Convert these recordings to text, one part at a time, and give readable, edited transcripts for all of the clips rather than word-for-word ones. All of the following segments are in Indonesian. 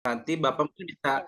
nanti Bapak mungkin bisa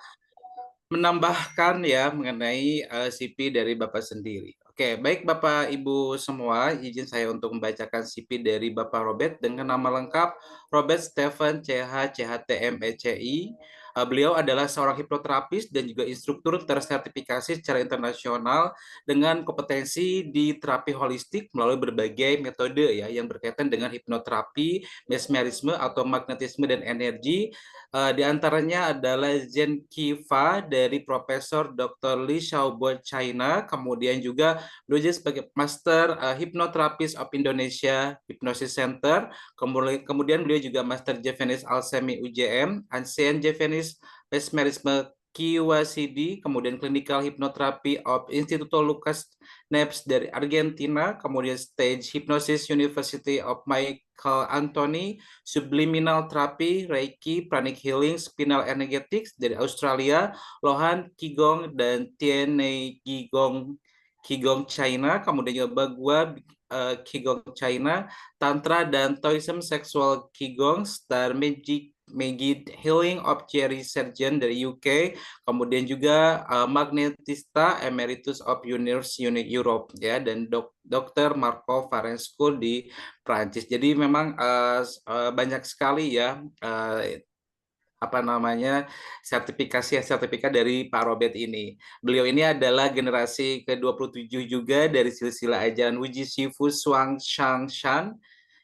menambahkan ya mengenai CV dari Bapak sendiri. Oke, baik Bapak Ibu semua, izin saya untuk membacakan CV dari Bapak Robert dengan nama lengkap Robert Stephen CH CHTM ECI. Beliau adalah seorang hipnoterapis dan juga instruktur tersertifikasi secara internasional dengan kompetensi di terapi holistik melalui berbagai metode ya yang berkaitan dengan hipnoterapi, mesmerisme atau magnetisme dan energi. Di antaranya adalah Zen Kifa dari Profesor Dr. Li Xiaobo China, kemudian juga beliau sebagai Master Hypnotherapist of Indonesia Hypnosis Center, kemudian beliau juga Master Japanese Alchemy UJM, Ancient Japanese Mesmerisme QACD, kemudian Clinical Hypnotherapy of Instituto Lucas Neves dari Argentina, kemudian Stage Hypnosis University of Michael Anthony, Subliminal Therapy, Reiki, Pranic Healing, Spinal Energetics dari Australia, Lohan Qigong dan Tianei Qigong China, kemudian juga Bagua Qigong China, Tantra dan Taoism Sexual Qigong, Star Magic Healing of Jerry Surgeon dari UK, kemudian juga Magnetista Emeritus of University Europe ya, dan Dr. Marco Farensco di Prancis. Jadi memang banyak sekali ya apa namanya sertifikat dari Pak Robert ini. Beliau ini adalah generasi ke-27 juga dari silsilah ajaran Wuji Shifu Shuang Shangshan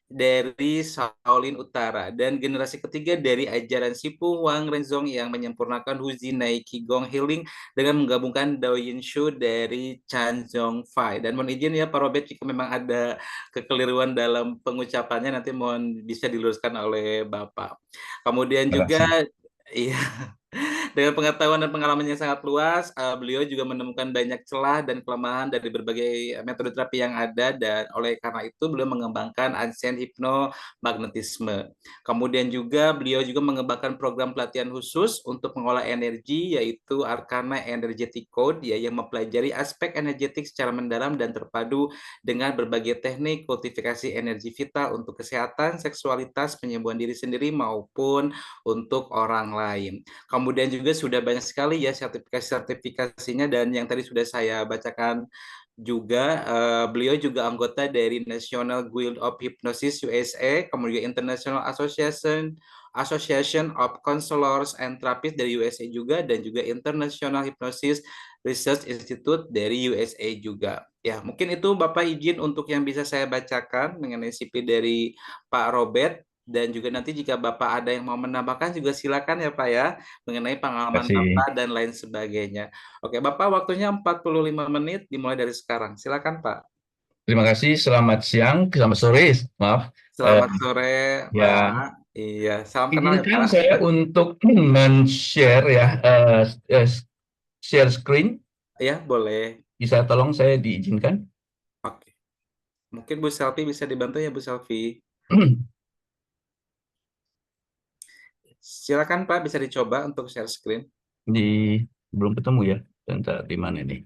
dari Shaolin Utara dan generasi ketiga dari ajaran Sipu Wang Renzong yang menyempurnakan Huzi Nai Qigong Healing dengan menggabungkan Dao Yin Shu dari Chan Zhong Fai. Dan mohon izin ya Pak Robert jika memang ada kekeliruan dalam pengucapannya nanti mohon bisa diluruskan oleh Bapak. Kemudian Terima juga kasih. iya, dengan pengetahuan dan pengalaman yang sangat luas, beliau juga menemukan banyak celah dan kelemahan dari berbagai metode terapi yang ada dan oleh karena itu beliau mengembangkan ancient hypnomagnetisme. Kemudian juga beliau juga mengembangkan program pelatihan khusus untuk mengolah energi yaitu Arcana Energetic Code ya yang mempelajari aspek energetik secara mendalam dan terpadu dengan berbagai teknik kultivasi energi vital untuk kesehatan, seksualitas, penyembuhan diri sendiri maupun untuk orang lain. Kemudian juga sudah banyak sekali ya sertifikasi-sertifikasinya dan yang tadi sudah saya bacakan juga beliau juga anggota dari National Guild of Hypnosis USA, kemudian International Association of Counselors and Therapists dari USA juga dan juga International Hypnosis Research Institute dari USA juga. Ya, mungkin itu Bapak izin untuk yang bisa saya bacakan mengenai CV dari Pak Robert dan juga nanti jika Bapak ada yang mau menambahkan juga silakan ya Pak ya mengenai pengalaman Kasih. Bapak dan lain sebagainya. Oke, Bapak waktunya 45 menit dimulai dari sekarang. Silakan Pak. Terima kasih. Selamat siang, selamat sore. Maaf. Eh, Selamat sore ya, Pak. Iya, salam kenal ya izinkan Pak. saya untuk men-share ya, share screen. Ya, boleh. Bisa tolong saya diizinkan? Oke. Mungkin Bu Selvi bisa dibantu ya Bu Selvi. Silakan Pak, bisa dicoba untuk share screen. Di belum ketemu ya. Bentar, di mana nih?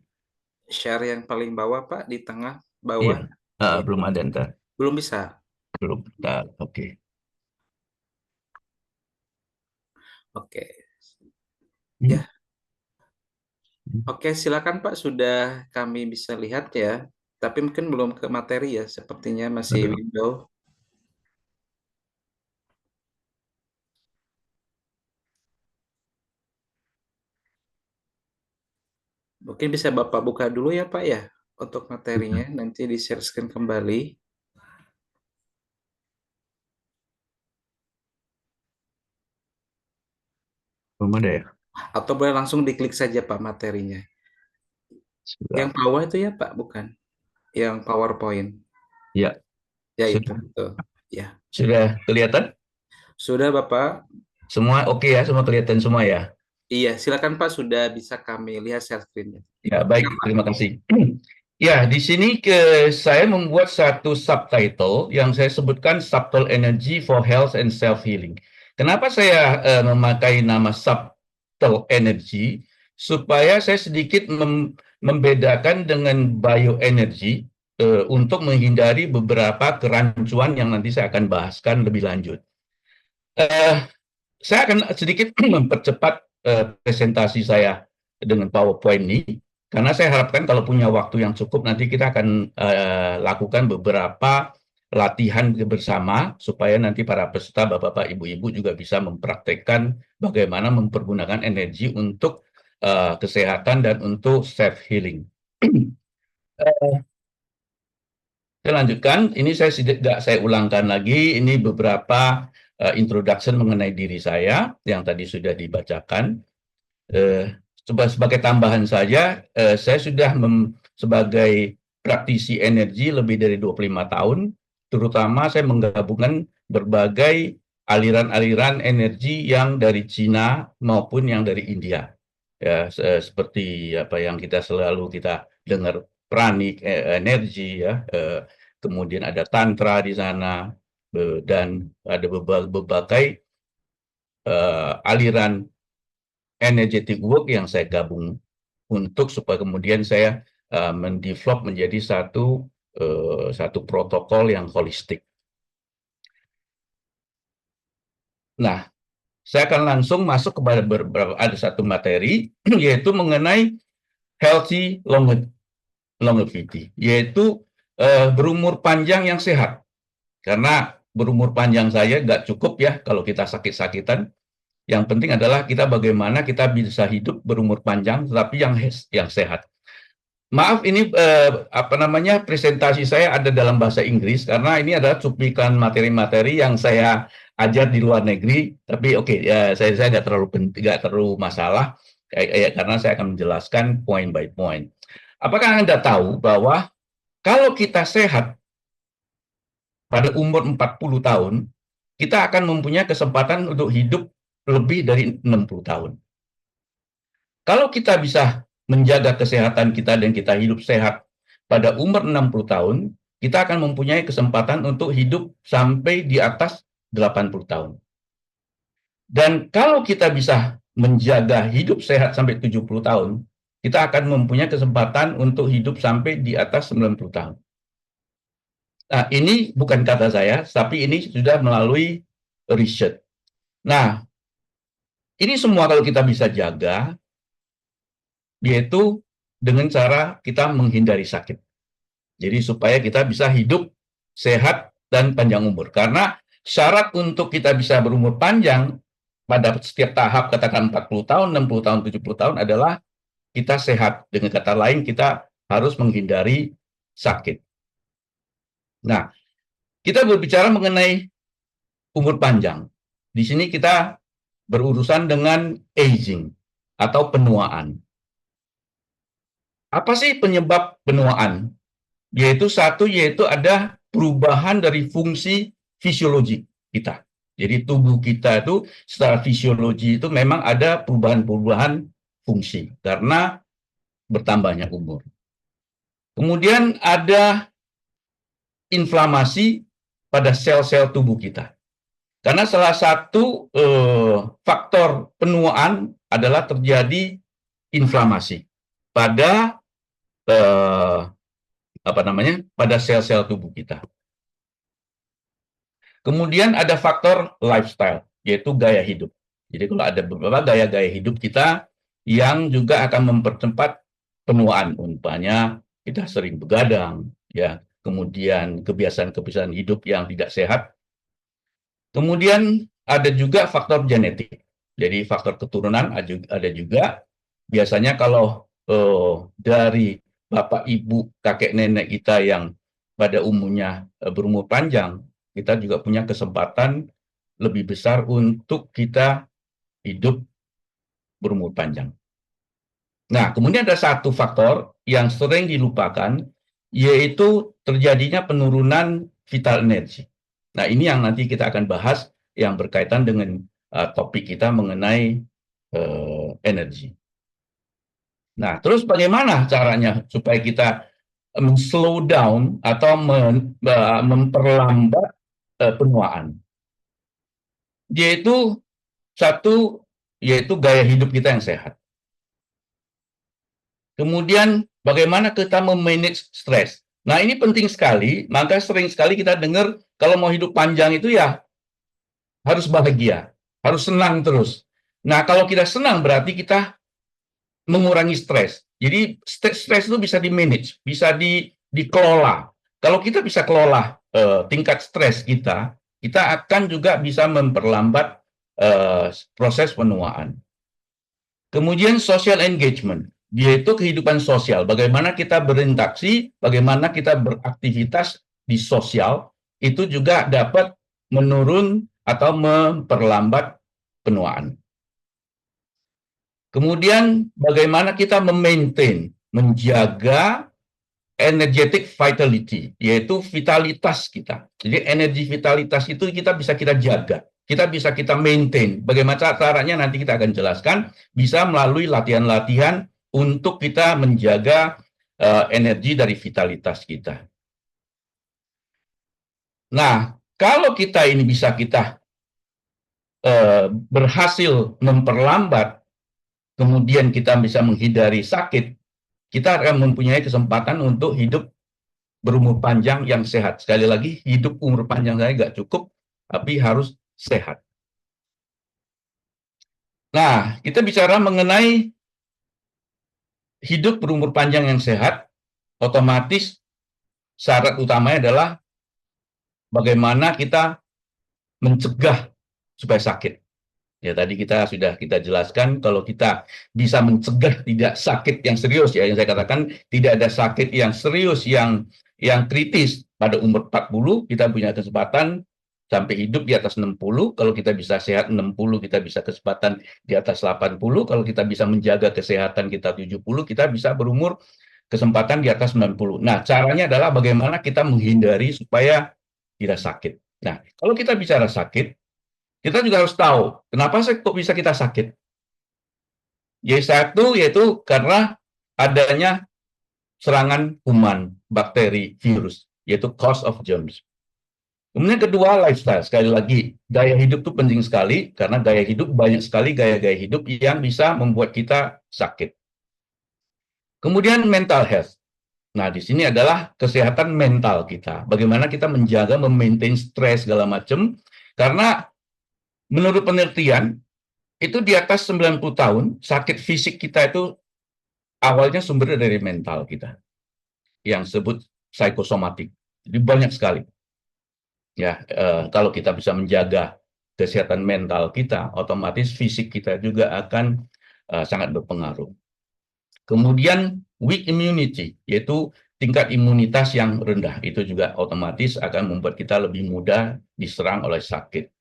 Share yang paling bawah Pak, di tengah Iya, bawah. Iya. belum ada ntar. Belum bisa. Belum. Bentar, oke. Oke. Hmm. Ya, oke, silakan Pak. Sudah kami bisa lihat ya. Tapi mungkin belum ke materi ya. Sepertinya masih Aduh. window. Mungkin bisa Bapak buka dulu ya Pak ya. Untuk materinya. Nanti di share screen kembali. Belum ada ya? Atau boleh langsung diklik saja Pak materinya. Yang Sudah. bawah itu ya Pak, bukan? Yang PowerPoint. Ya, Ya itu. sudah. Betul. Ya. Sudah kelihatan? Sudah Bapak? Semua oke ya, semua kelihatan semua ya. Iya, silakan Pak. Sudah bisa kami lihat share screen-nya. Ya, Ya, baik, Pak. terima kasih. Ya, di sini saya membuat satu subtitle yang saya sebutkan Subtle Energy for Health and Self-Healing. Kenapa saya memakai nama Subtle Energy? Supaya saya sedikit membedakan dengan bioenergy untuk menghindari beberapa kerancuan yang nanti saya akan bahaskan lebih lanjut. Eh, saya akan sedikit mempercepat presentasi saya dengan PowerPoint ini, karena saya harapkan kalau punya waktu yang cukup nanti kita akan lakukan beberapa latihan bersama supaya nanti para peserta bapak-bapak, ibu-ibu juga bisa mempraktekkan bagaimana mempergunakan energi untuk kesehatan dan untuk self healing. Saya lanjutkan, ini saya ulangkan lagi, ini beberapa introduction mengenai diri saya yang tadi sudah dibacakan. Sebagai tambahan saja, saya sudah sebagai praktisi energi lebih dari 25 tahun, terutama saya menggabungkan berbagai aliran-aliran energi yang dari Cina maupun yang dari India. Ya, seperti apa yang kita dengar pranik energi ya, kemudian ada tantra di sana, dan ada berbagai aliran energetic work yang saya gabung untuk supaya kemudian saya mendevelop menjadi satu protokol yang holistik. Nah, saya akan langsung masuk kepada ada satu materi yaitu mengenai healthy longevity, yaitu berumur panjang yang sehat. Karena berumur panjang saya nggak cukup ya kalau kita sakit-sakitan. Yang penting adalah kita bagaimana kita bisa hidup berumur panjang, tapi yang sehat. Maaf, ini presentasi saya ada dalam bahasa Inggris karena ini adalah cuplikan materi-materi yang saya ajar di luar negeri. Tapi oke, ya saya nggak terlalu masalah karena saya akan menjelaskan point by point. Apakah Anda tahu bahwa kalau kita sehat pada umur 40 tahun, kita akan mempunyai kesempatan untuk hidup lebih dari 60 tahun. Kalau kita bisa menjaga kesehatan kita dan kita hidup sehat pada umur 60 tahun, kita akan mempunyai kesempatan untuk hidup sampai di atas 80 tahun. Dan kalau kita bisa menjaga hidup sehat sampai 70 tahun, kita akan mempunyai kesempatan untuk hidup sampai di atas 90 tahun. Nah, ini bukan kata saya, tapi ini sudah melalui riset. Nah, ini semua kalau kita bisa jaga, yaitu dengan cara kita menghindari sakit. Jadi supaya kita bisa hidup sehat dan panjang umur. Karena syarat untuk kita bisa berumur panjang pada setiap tahap, katakan 40 tahun, 60 tahun, 70 tahun adalah kita sehat. Dengan kata lain, kita harus menghindari sakit. Nah, kita berbicara mengenai umur panjang. Di sini kita berurusan dengan aging atau penuaan. Apa sih penyebab penuaan? Yaitu ada perubahan dari fungsi fisiologi kita. Jadi tubuh kita itu secara fisiologi itu memang ada perubahan-perubahan fungsi karena bertambahnya umur. Kemudian ada inflamasi pada sel-sel tubuh kita. Karena salah satu faktor penuaan adalah terjadi inflamasi pada pada sel-sel tubuh kita. Kemudian ada faktor lifestyle, yaitu gaya hidup. Jadi kalau ada beberapa gaya-gaya hidup kita yang juga akan mempercepat penuaan, umpamanya kita sering begadang, ya, kemudian kebiasaan-kebiasaan hidup yang tidak sehat. Kemudian ada juga faktor genetik. Jadi faktor keturunan ada juga. Biasanya kalau dari bapak, ibu, kakek, nenek kita yang pada umumnya berumur panjang, kita juga punya kesempatan lebih besar untuk kita hidup berumur panjang. Nah, kemudian ada satu faktor yang sering dilupakan, yaitu terjadinya penurunan vital energy. Nah, ini yang nanti kita akan bahas yang berkaitan dengan topik kita mengenai energi. Nah, terus bagaimana caranya supaya kita slow down atau memperlambat penuaan? Yaitu yaitu gaya hidup kita yang sehat. Kemudian bagaimana kita memanage stres. Nah, ini penting sekali, maka sering sekali kita dengar kalau mau hidup panjang itu ya harus bahagia. harus senang terus. Nah, kalau kita senang berarti kita mengurangi stres. Jadi stres itu bisa di-manage, bisa dikelola. Kalau kita bisa kelola tingkat stres kita, kita akan juga bisa memperlambat proses penuaan. Kemudian social engagement, yaitu kehidupan sosial. Bagaimana kita berinteraksi, bagaimana kita beraktivitas di sosial, itu juga dapat menurun atau memperlambat penuaan. Kemudian bagaimana kita memaintain, menjaga energetic vitality, yaitu vitalitas kita. Jadi energi vitalitas itu kita jaga, kita maintain. Bagaimana caranya nanti kita akan jelaskan, bisa melalui latihan-latihan untuk kita menjaga energi dari vitalitas kita. Nah, kalau kita ini bisa kita berhasil memperlambat, kemudian kita bisa menghindari sakit, kita akan mempunyai kesempatan untuk hidup berumur panjang yang sehat. Sekali lagi, hidup umur panjang saya nggak cukup, tapi harus sehat. Nah, kita bicara mengenai hidup berumur panjang yang sehat, otomatis syarat utamanya adalah bagaimana kita mencegah supaya sakit. Ya, tadi kita jelaskan kalau kita bisa mencegah tidak sakit yang serius, ya, yang saya katakan tidak ada sakit yang serius yang kritis pada umur 40, kita punya kesempatan sampai hidup di atas 60. Kalau kita bisa sehat 60, kita bisa kesempatan di atas 80. Kalau kita bisa menjaga kesehatan kita 70, kita bisa berumur kesempatan di atas 90. Nah, caranya adalah bagaimana kita menghindari supaya tidak sakit. Nah, kalau kita bicara sakit, kita juga harus tahu kenapa kok bisa kita sakit. Y1 yaitu karena adanya serangan kuman, bakteri, virus, yaitu cause of germs. Kemudian kedua, lifestyle. Sekali lagi, gaya hidup itu penting sekali, karena gaya hidup banyak sekali gaya-gaya hidup yang bisa membuat kita sakit. Kemudian mental health. Nah, di sini adalah kesehatan mental kita. Bagaimana kita menjaga, memaintain stres segala macam. Karena menurut penelitian, itu di atas 90 tahun, sakit fisik kita itu awalnya sumbernya dari mental kita, yang disebut psikosomatik. Jadi banyak sekali. Ya, kalau kita bisa menjaga kesehatan mental kita, otomatis fisik kita juga akan sangat berpengaruh. Kemudian weak immunity, yaitu tingkat imunitas yang rendah, itu juga otomatis akan membuat kita lebih mudah diserang oleh sakit.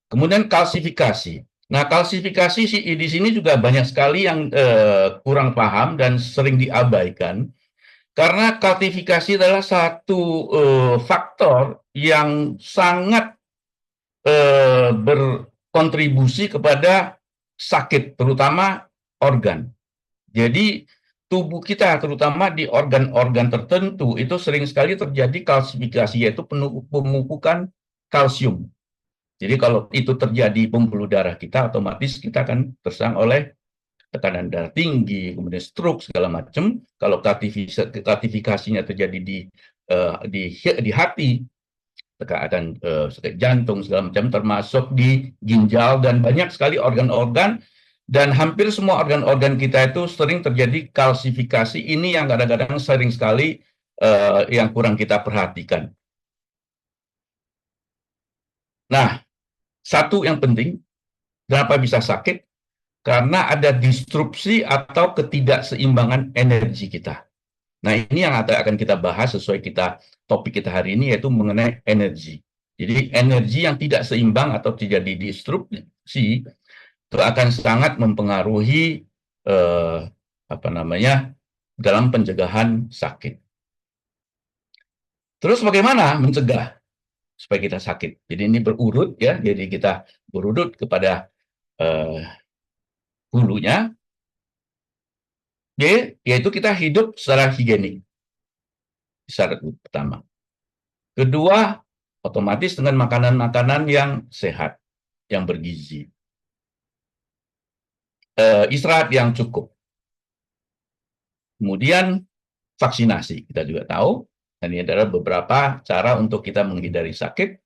Kemudian kalsifikasi. Nah, kalsifikasi di sini juga banyak sekali yang kurang paham dan sering diabaikan, karena kalsifikasi adalah satu faktor yang sangat berkontribusi kepada sakit, terutama organ. Jadi tubuh kita, terutama di organ-organ tertentu, itu sering sekali terjadi kalsifikasi, yaitu pemupukan kalsium. Jadi kalau itu terjadi pembuluh darah kita, otomatis kita akan terserang oleh tekanan darah tinggi, kemudian stroke segala macam. Kalau kalsifikasinya terjadi di hati, tekanan sakit jantung segala macam, termasuk di ginjal dan banyak sekali organ-organ, dan hampir semua organ-organ kita itu sering terjadi kalsifikasi. Ini yang kadang-kadang sering sekali yang kurang kita perhatikan. Nah, satu yang penting, kenapa bisa sakit? Karena ada disrupsi atau ketidakseimbangan energi kita. Nah, ini yang akan kita bahas sesuai topik kita hari ini, yaitu mengenai energi. Jadi, energi yang tidak seimbang atau terjadi disrupsi itu akan sangat mempengaruhi dalam pencegahan sakit. Terus bagaimana mencegah supaya kita sakit? Jadi ini berurut, ya. Jadi kita berurut kepada hulunya, yaitu kita hidup secara higienik. Syarat pertama. Kedua, otomatis dengan makanan-makanan yang sehat, yang bergizi. Istirahat yang cukup. Kemudian vaksinasi, kita juga tahu, dan ini adalah beberapa cara untuk kita menghindari sakit.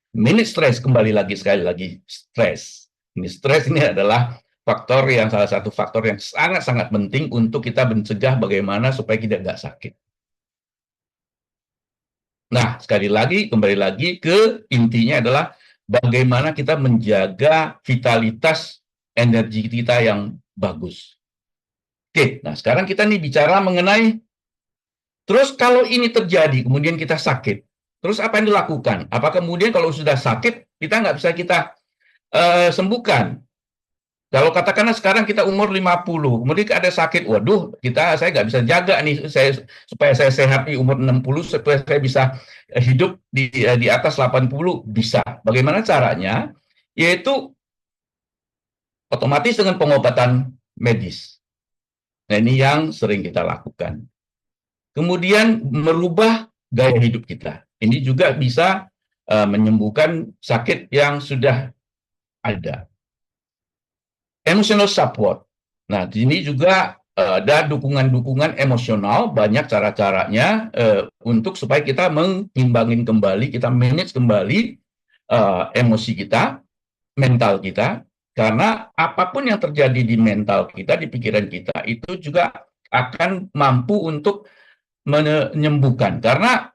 Manage stres, kembali lagi sekali lagi stres. Ini stres ini adalah salah satu faktor yang sangat-sangat penting untuk kita mencegah bagaimana supaya kita nggak sakit. Nah, sekali lagi, kembali lagi ke intinya adalah bagaimana kita menjaga vitalitas energi kita yang bagus. Oke, nah sekarang kita nih bicara mengenai, terus kalau ini terjadi, kemudian kita sakit, terus apa yang dilakukan? Apa kemudian kalau sudah sakit, kita nggak bisa kita sembuhkan? Kalau katakanlah sekarang kita umur 50, kemudian ada sakit, waduh, saya nggak bisa jaga nih, supaya saya sehat di umur 60, supaya saya bisa hidup di atas 80, bisa. Bagaimana caranya? Yaitu otomatis dengan pengobatan medis. Nah, ini yang sering kita lakukan. Kemudian merubah gaya hidup kita. Ini juga bisa menyembuhkan sakit yang sudah ada. Emotional support. Nah, di sini juga ada dukungan-dukungan emosional, banyak cara-caranya untuk supaya kita mengimbangin kembali, kita manage kembali emosi kita, mental kita, karena apapun yang terjadi di mental kita, di pikiran kita, itu juga akan mampu untuk menyembuhkan. Karena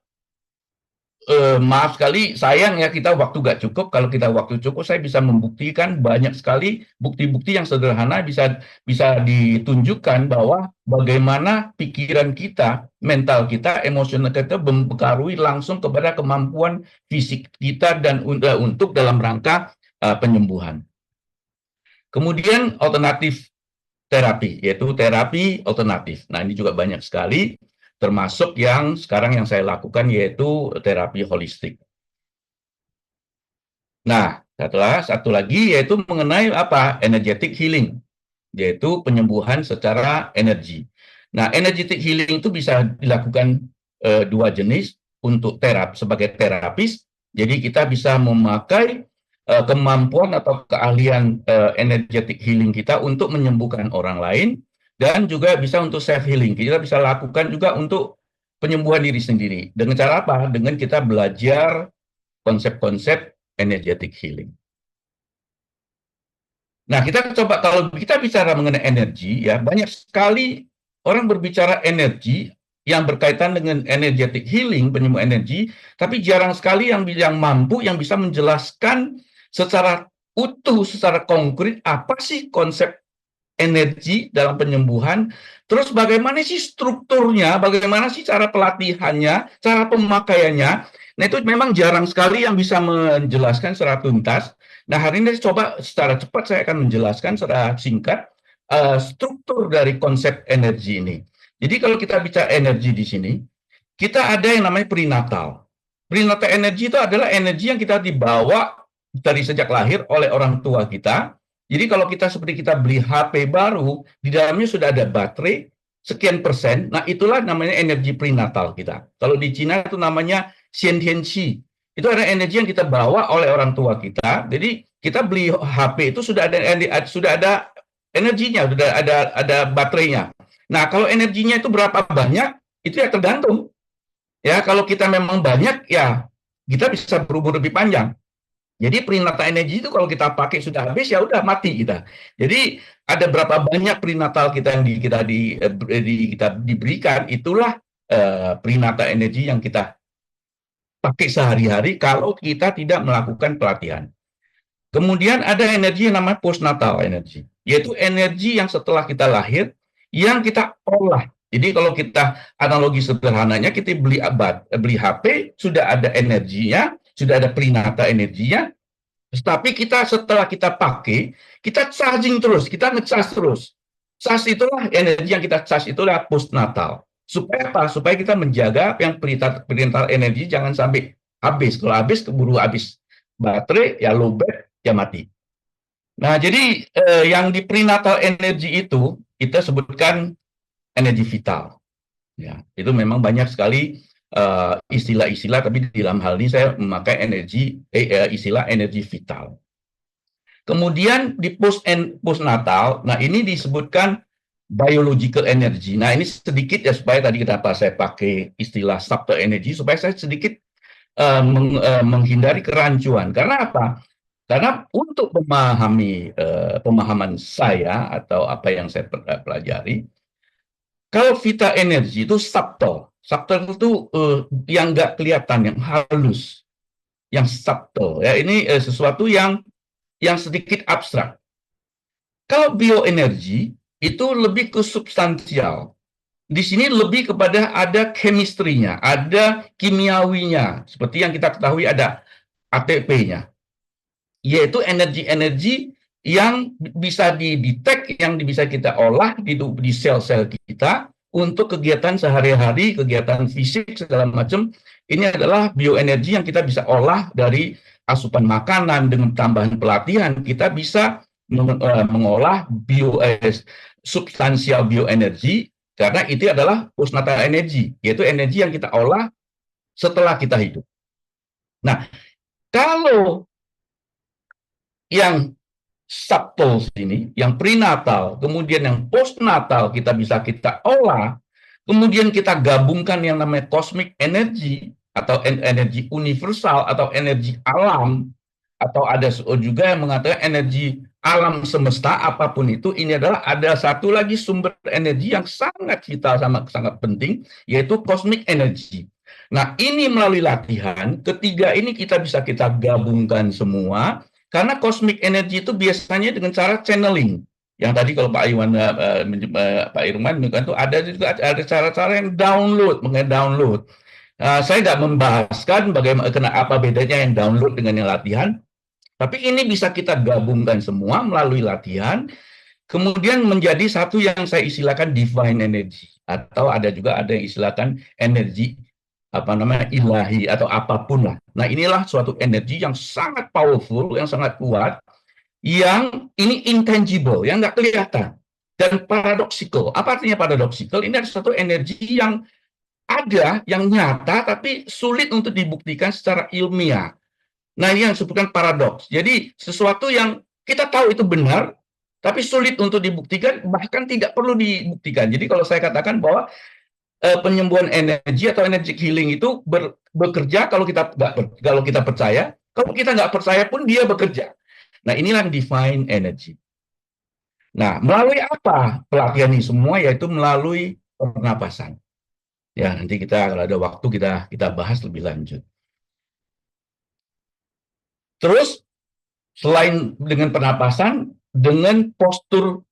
maaf sekali, sayang ya kita waktu gak cukup. Kalau kita waktu cukup, saya bisa membuktikan banyak sekali bukti-bukti yang sederhana bisa ditunjukkan bahwa bagaimana pikiran kita, mental kita, emosional kita mempengaruhi langsung kepada kemampuan fisik kita dan untuk dalam rangka penyembuhan. Kemudian alternatif terapi, yaitu terapi alternatif. Nah, ini juga banyak sekali, termasuk yang sekarang yang saya lakukan yaitu terapi holistik. Nah, satu lagi yaitu mengenai apa? Energetic healing, yaitu penyembuhan secara energi. Nah, energetic healing itu bisa dilakukan dua jenis untuk sebagai terapis. Jadi kita bisa memakai kemampuan atau keahlian energetic healing kita untuk menyembuhkan orang lain, dan juga bisa untuk self healing. Kita bisa lakukan juga untuk penyembuhan diri sendiri. Dengan cara apa? Dengan kita belajar konsep-konsep energetic healing. Nah, kita coba kalau kita bicara mengenai energi, ya banyak sekali orang berbicara energi yang berkaitan dengan energetic healing, penyembuhan energi, tapi jarang sekali yang mampu, yang bisa menjelaskan secara utuh, secara konkret, apa sih konsep energi dalam penyembuhan, terus bagaimana sih strukturnya, bagaimana sih cara pelatihannya, cara pemakaiannya. Nah, itu memang jarang sekali yang bisa menjelaskan secara tuntas. Nah, hari ini coba secara cepat saya akan menjelaskan secara singkat struktur dari konsep energi ini. Jadi kalau kita bicara energi di sini, kita ada yang namanya prenatal. Prenatal energi itu adalah energi yang kita dibawa dari sejak lahir oleh orang tua kita. Jadi kalau kita seperti kita beli HP baru, di dalamnya sudah ada baterai sekian persen. Nah, itulah namanya energi prenatal kita. Kalau di Cina itu namanya xiantianqi. Itu ada energi yang kita bawa oleh orang tua kita. Jadi kita beli HP itu sudah ada energinya, sudah ada baterainya. Nah, kalau energinya itu berapa banyak, itu ya tergantung. Ya, kalau kita memang banyak, ya kita bisa berumur lebih panjang. Jadi prenatal energi itu kalau kita pakai sudah habis, ya udah mati kita. Jadi ada berapa banyak prenatal kita yang kita diberikan, itulah prenatal energi yang kita pakai sehari-hari kalau kita tidak melakukan pelatihan. Kemudian ada energi yang namanya postnatal energi, yaitu energi yang setelah kita lahir, yang kita olah. Jadi kalau kita analogi sederhananya, kita beli HP, sudah ada energinya, sudah ada prenatal energinya, tapi kita setelah kita pakai, kita charging terus, kita nge-charge terus. Charge itulah energi yang kita charge, itulah postnatal. Supaya apa? Supaya kita menjaga yang prenatal energi jangan sampai habis. Kalau habis, keburu habis baterai, ya lowbat, ya mati. Nah, jadi yang di prenatal energi itu kita sebutkan energi vital. Ya, itu memang banyak sekali istilah-istilah, tapi di dalam hal ini saya memakai istilah energi vital. Kemudian di postnatal, nah ini disebutkan biological energy. Nah, ini sedikit ya supaya tadi kenapa saya pakai istilah subtle energy, supaya saya sedikit menghindari kerancuan. Karena apa? Karena untuk memahami pemahaman saya atau apa yang saya pelajari, kalau Vita Energy itu subtle. Subtle itu yang nggak kelihatan, yang halus, yang subtle. Ya, ini sesuatu yang sedikit abstrak. Kalau bioenergi itu lebih ke substansial. Di sini lebih kepada ada chemistry-nya, ada kimiawinya. Seperti yang kita ketahui ada ATP-nya, yaitu energi-energi yang bisa didetek, yang bisa kita olah di sel-sel kita untuk kegiatan sehari-hari, kegiatan fisik, segala macam. Ini adalah bioenergi yang kita bisa olah dari asupan makanan dengan tambahan pelatihan. Kita bisa mengolah substansial bioenergi karena itu adalah postnatal energi, yaitu energi yang kita olah setelah kita hidup. Nah, kalau yang subtle ini, yang prenatal, kemudian yang postnatal kita olah, kemudian kita gabungkan yang namanya cosmic energy atau energi universal atau energi alam, atau ada juga yang mengatakan energi alam semesta apapun itu. Ini adalah ada satu lagi sumber energi yang sangat vital, sangat penting, yaitu cosmic energy. Nah, ini melalui latihan ketiga ini kita gabungkan semua, karena cosmic energy itu biasanya dengan cara channeling. Yang tadi kalau Pak Iwan, Pak Irman itu ada juga ada cara-cara yang mengenai download. Saya nggak membahaskan bagaimana apa bedanya yang download dengan yang latihan, tapi ini bisa kita gabungkan semua melalui latihan, kemudian menjadi satu yang saya istilahkan divine energy, atau ada yang istilahkan energi apa namanya ilahi atau apapun lah. Nah, inilah suatu energi yang sangat powerful, yang sangat kuat, yang ini intangible, yang nggak kelihatan dan paradoxical. Apa artinya paradoxical? Ini adalah suatu energi yang ada, yang nyata, tapi sulit untuk dibuktikan secara ilmiah. Nah, ini yang disebutkan paradoks. Jadi, sesuatu yang kita tahu itu benar, tapi sulit untuk dibuktikan, bahkan tidak perlu dibuktikan. Jadi, kalau saya katakan bahwa penyembuhan energi atau energy healing itu bekerja kalau kita percaya, kalau kita nggak percaya pun dia bekerja. Nah, inilah divine energy. Nah, melalui apa pelatihan ini semua? Yaitu melalui pernapasan. Ya, nanti kita kalau ada waktu kita bahas lebih lanjut. Terus selain dengan pernapasan, dengan postur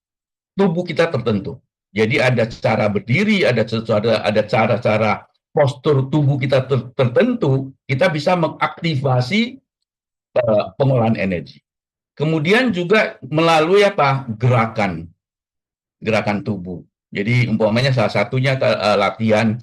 tubuh kita tertentu. Jadi ada cara berdiri, ada cara-cara postur tubuh kita tertentu, kita bisa mengaktifasi pengolahan energi. Kemudian juga melalui apa? Gerakan tubuh. Jadi umpamanya salah satunya latihan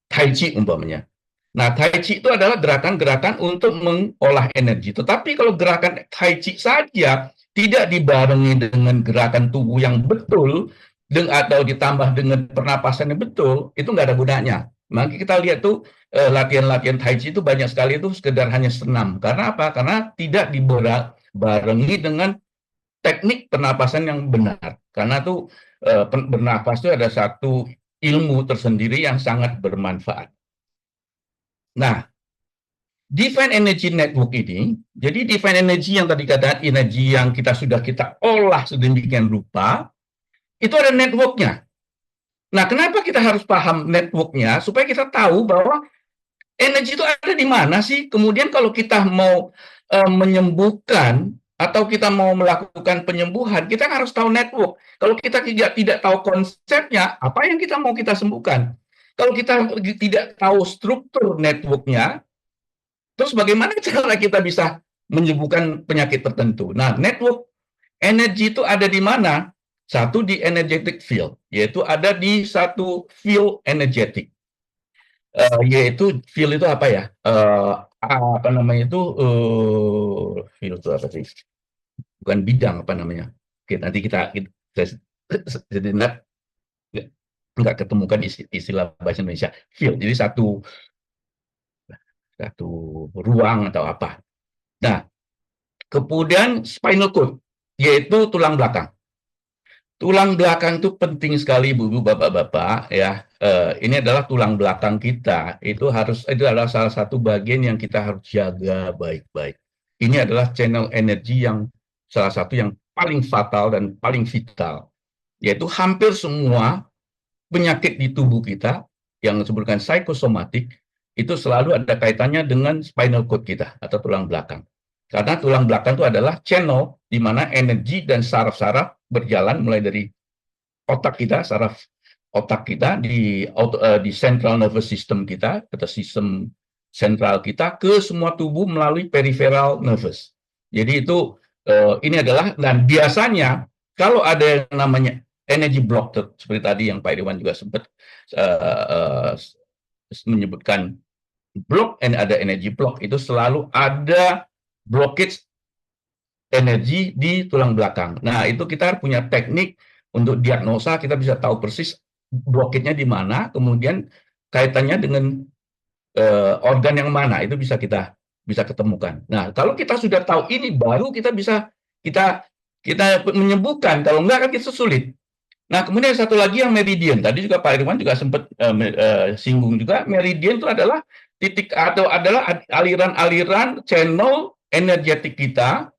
Tai Chi umpamanya. Nah, Tai Chi itu adalah gerakan-gerakan untuk mengolah energi. Tetapi kalau gerakan Tai Chi saja tidak dibarengi dengan gerakan tubuh yang betul, atau ditambah dengan pernapasan yang betul, itu nggak ada gunanya. Maka kita lihat tuh latihan-latihan Tai Chi itu banyak sekali itu sekedar hanya senam. Karena apa? Karena tidak dibarengi dengan teknik pernapasan yang benar. Karena tuh bernapas itu ada satu ilmu tersendiri yang sangat bermanfaat. Nah, Divine Energy Network ini, jadi Divine Energy yang tadi katakan energi yang sudah kita olah sedemikian rupa, itu ada networknya. Nah, kenapa kita harus paham networknya? Supaya kita tahu bahwa energi itu ada di mana sih? Kemudian kalau kita mau menyembuhkan atau kita mau melakukan penyembuhan, kita harus tahu network. Kalau kita tidak tahu konsepnya, apa yang kita sembuhkan? Kalau kita tidak tahu struktur networknya, terus bagaimana cara kita bisa menyembuhkan penyakit tertentu? Nah, network energi itu ada di mana? Satu di energetic field, yaitu ada di satu field energetic. Yaitu field itu apa ya? Apa namanya itu? Field itu apa sih? Bukan bidang apa namanya? Oke, nanti jadi nggak ketemukan istilah bahasa Indonesia. Field, jadi satu ruang atau apa. Nah, kemudian spinal cord, yaitu tulang belakang. Tulang belakang itu penting sekali, Bu, Bapak-bapak, ya. Ini adalah tulang belakang kita. Itu adalah salah satu bagian yang kita harus jaga baik-baik. Ini adalah channel energi yang salah satu yang paling fatal dan paling vital, yaitu hampir semua penyakit di tubuh kita yang disebutkan psikosomatik itu selalu ada kaitannya dengan spinal cord kita atau tulang belakang. Karena tulang belakang itu adalah channel di mana energi dan saraf-saraf berjalan mulai dari otak kita, saraf otak kita di central nervous system kita atau sistem sentral kita ke semua tubuh melalui peripheral nervous. Jadi itu ini adalah, dan biasanya kalau ada yang namanya energy block seperti tadi yang Pak Irwan juga sempat uh, uh, menyebutkan block, ada energy block, itu selalu ada blockage energi di tulang belakang. Nah, itu kita punya teknik untuk diagnosa, kita bisa tahu persis blockage-nya di mana, kemudian kaitannya dengan organ yang mana, itu bisa ketemukan. Nah, kalau kita sudah tahu ini, baru kita kita menyembuhkan. Kalau enggak kan kita sulit. Nah, kemudian satu lagi yang meridian. Tadi juga Pak Irwan juga sempat singgung juga, meridian itu adalah titik atau adalah aliran-aliran channel energetik kita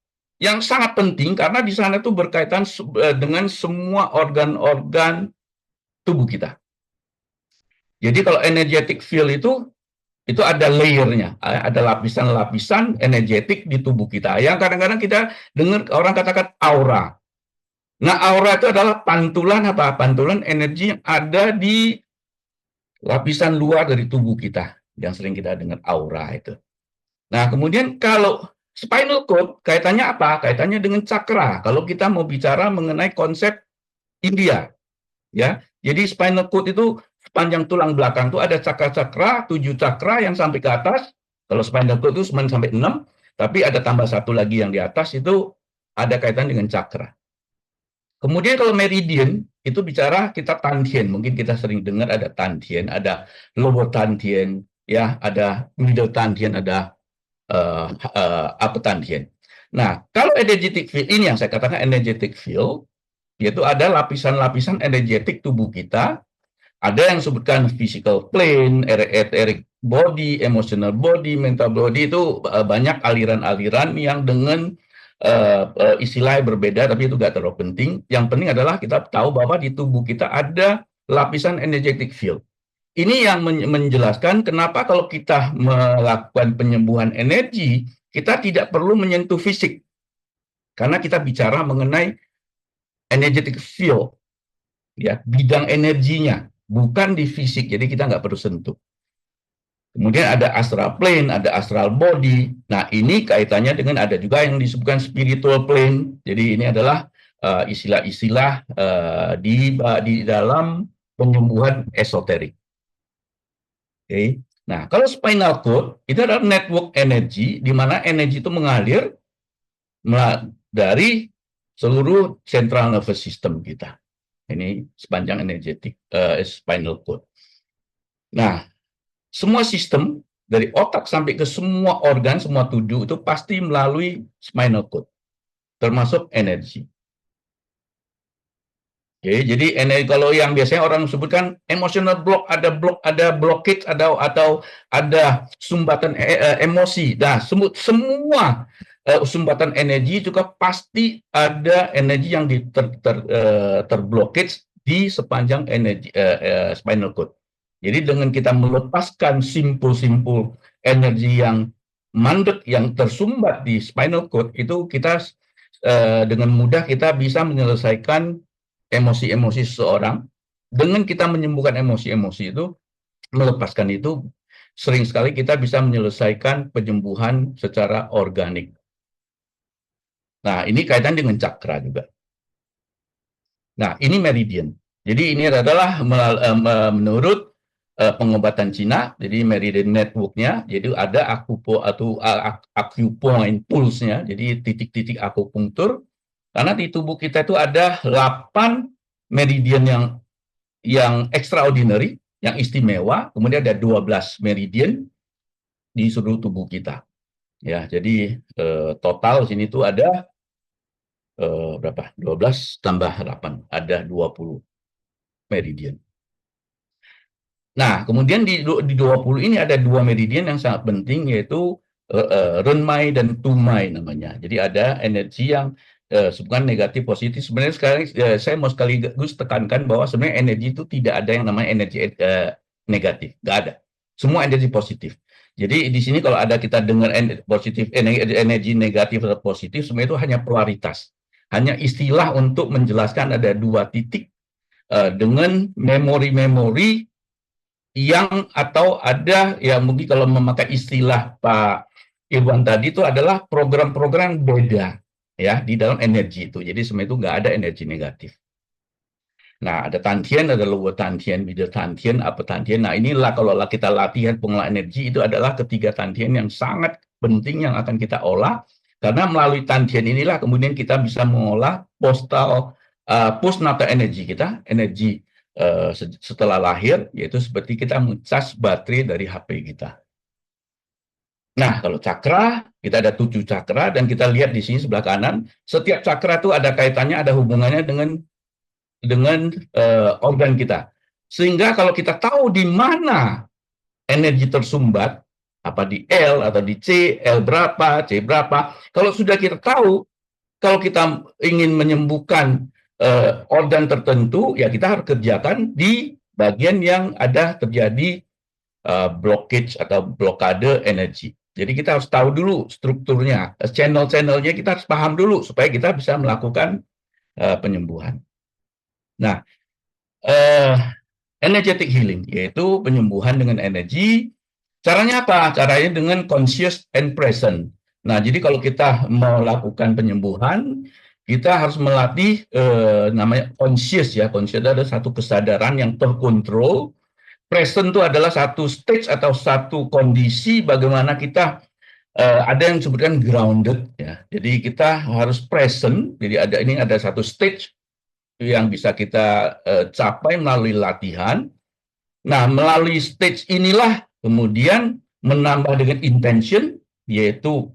yang sangat penting karena di sana itu berkaitan dengan semua organ-organ tubuh kita. Jadi kalau energetic field itu ada layernya, ada lapisan-lapisan energetik di tubuh kita. Yang kadang-kadang kita dengar orang katakan aura. Nah, aura itu adalah pantulan apa? Pantulan energi yang ada di lapisan luar dari tubuh kita, yang sering kita dengar aura itu. Nah, kemudian kalau spinal cord kaitannya apa? Kaitannya dengan cakra. Kalau kita mau bicara mengenai konsep India, ya. Jadi spinal cord itu sepanjang tulang belakang itu ada cakra-cakra, 7 cakra yang sampai ke atas. Kalau spinal cord itu cuma sampai 6, tapi ada tambah satu lagi yang di atas itu ada kaitan dengan cakra. Kemudian kalau meridian itu bicara kita tantien, mungkin kita sering dengar ada tantien, ada lower tantien, ya, ada middle tantien, ada upper tantien. Nah, kalau energetic field ini yang saya katakan energetic field, yaitu ada lapisan-lapisan energetik tubuh kita, ada yang disebutkan physical plane, etheric body, emotional body, mental body, itu banyak aliran-aliran yang dengan istilah berbeda, tapi itu nggak terlalu penting. Yang penting adalah kita tahu bahwa di tubuh kita ada lapisan energetic field. Ini yang menjelaskan kenapa kalau kita melakukan penyembuhan energi, kita tidak perlu menyentuh fisik. Karena kita bicara mengenai energetic field, ya, bidang energinya, bukan di fisik, jadi kita nggak perlu sentuh. Kemudian ada astral plane, ada astral body. Nah, ini kaitannya dengan ada juga yang disebutkan spiritual plane. Jadi ini adalah istilah-istilah di dalam penyembuhan esoterik. Okay. Nah, kalau spinal cord itu adalah network energi, di mana energi itu mengalir dari seluruh central nervous system kita. Ini sepanjang energetik spinal cord. Nah, semua sistem dari otak sampai ke semua organ, semua tubuh itu pasti melalui spinal cord, termasuk energi. Oke, jadi energi kalau yang biasanya orang sebutkan emotional block, ada blockage, atau ada sumbatan emosi. Nah, semua sumbatan energi juga pasti ada energi yang terblokage di sepanjang energi spinal cord. Jadi dengan kita melepaskan simpul-simpul energi yang mandek, yang tersumbat di spinal cord, itu kita dengan mudah kita bisa menyelesaikan emosi-emosi seseorang. Dengan kita menyembuhkan emosi-emosi itu, melepaskan itu, sering sekali kita bisa menyelesaikan penyembuhan secara organik. Nah, ini kaitan dengan cakra juga. Nah, ini meridian. Jadi ini adalah menurut pengobatan Cina, jadi meridian network-nya, jadi ada acupoint pulse-nya, jadi titik-titik akupunktur. Karena di tubuh kita itu ada 8 meridian yang extraordinary, yang istimewa, kemudian ada 12 meridian di seluruh tubuh kita. Ya, jadi total sini tuh ada berapa? 12 tambah 8, ada 20 meridian. Nah, kemudian di 20 ini ada dua meridian yang sangat penting, yaitu Renmai dan Tumai namanya. Jadi ada energi yang sebutan negatif positif. Sebenarnya sekarang saya mau sekaligus tekankan bahwa sebenarnya energi itu tidak ada yang namanya energi negatif, nggak ada. Semua energi positif. Jadi di sini kalau ada kita dengar positif, energi negatif atau positif, sebenarnya itu hanya polaritas, hanya istilah untuk menjelaskan ada dua titik dengan memori-memori yang atau ada yang mungkin kalau memakai istilah Pak Irwan tadi itu adalah program-program beda ya di dalam energi itu. Jadi sebenarnya itu nggak ada energi negatif. Nah, ada tantien, ada lower tantien, middle tantien, upper tantien. Nah, inilah kalau kita latihan pengelolaan energi itu adalah ketiga tantien yang sangat penting yang akan kita olah karena melalui tantien inilah kemudian kita bisa mengolah postnatal energi kita, energi setelah lahir, yaitu seperti kita mencas baterai dari HP kita. Nah, kalau cakra, kita ada 7 cakra, dan kita lihat di sini sebelah kanan, setiap cakra itu ada kaitannya, ada hubungannya dengan organ kita. Sehingga kalau kita tahu di mana energi tersumbat, apa di L atau di C, L berapa, C berapa, kalau sudah kita tahu, kalau kita ingin menyembuhkan organ tertentu, ya kita harus kerjakan di bagian yang ada terjadi blockage atau blokade energi. Jadi kita harus tahu dulu strukturnya, channel-channelnya kita harus paham dulu supaya kita bisa melakukan penyembuhan. Nah, energetic healing yaitu penyembuhan dengan energi. Caranya apa? Caranya dengan conscious and present. Nah, jadi kalau kita melakukan penyembuhan, kita harus melatih namanya conscious ya. Conscious adalah satu kesadaran yang terkontrol. Present itu adalah satu stage atau satu kondisi bagaimana kita ada yang disebutkan grounded ya. Jadi kita harus present. Jadi ada satu stage yang bisa kita capai melalui latihan. Nah, melalui stage inilah kemudian menambah dengan intention, yaitu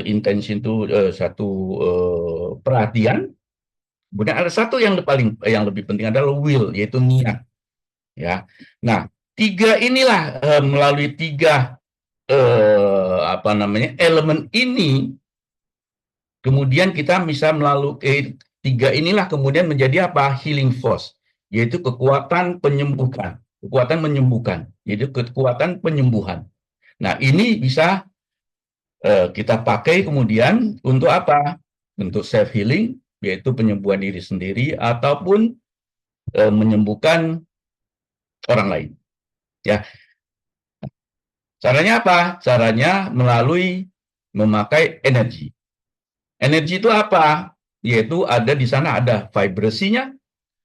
intention itu satu perhatian. Kemudian ada satu yang lebih penting adalah will, yaitu niat. Ya, nah tiga inilah melalui tiga elemen ini, kemudian kita bisa melalui tiga inilah kemudian menjadi apa? Healing force, yaitu kekuatan penyembuhan. Kekuatan menyembuhkan, yaitu kekuatan penyembuhan. Nah, ini bisa kita pakai kemudian untuk apa? Untuk self healing, yaitu penyembuhan diri sendiri ataupun menyembuhkan orang lain. Ya, caranya apa? Caranya melalui memakai energi. Energi itu apa? Yaitu ada di sana ada vibrasinya,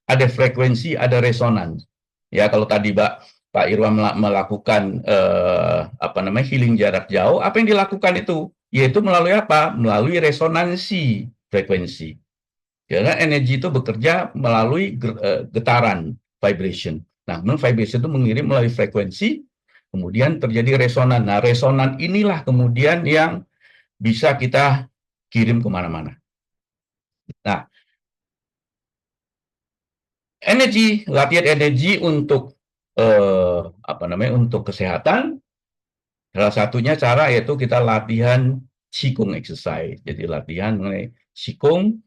ada frekuensi, ada resonans. Ya, kalau tadi Pak Irwan melakukan healing jarak jauh, apa yang dilakukan itu? Yaitu melalui apa? Melalui resonansi frekuensi. Karena energi itu bekerja melalui getaran, vibration. Nah, vibration itu mengirim melalui frekuensi, kemudian terjadi resonan. Nah, resonan inilah kemudian yang bisa kita kirim kemana-mana. Nah, latihan energi untuk untuk kesehatan. Salah satunya cara yaitu kita latihan Qigong exercise. Jadi latihan mengenai Qigong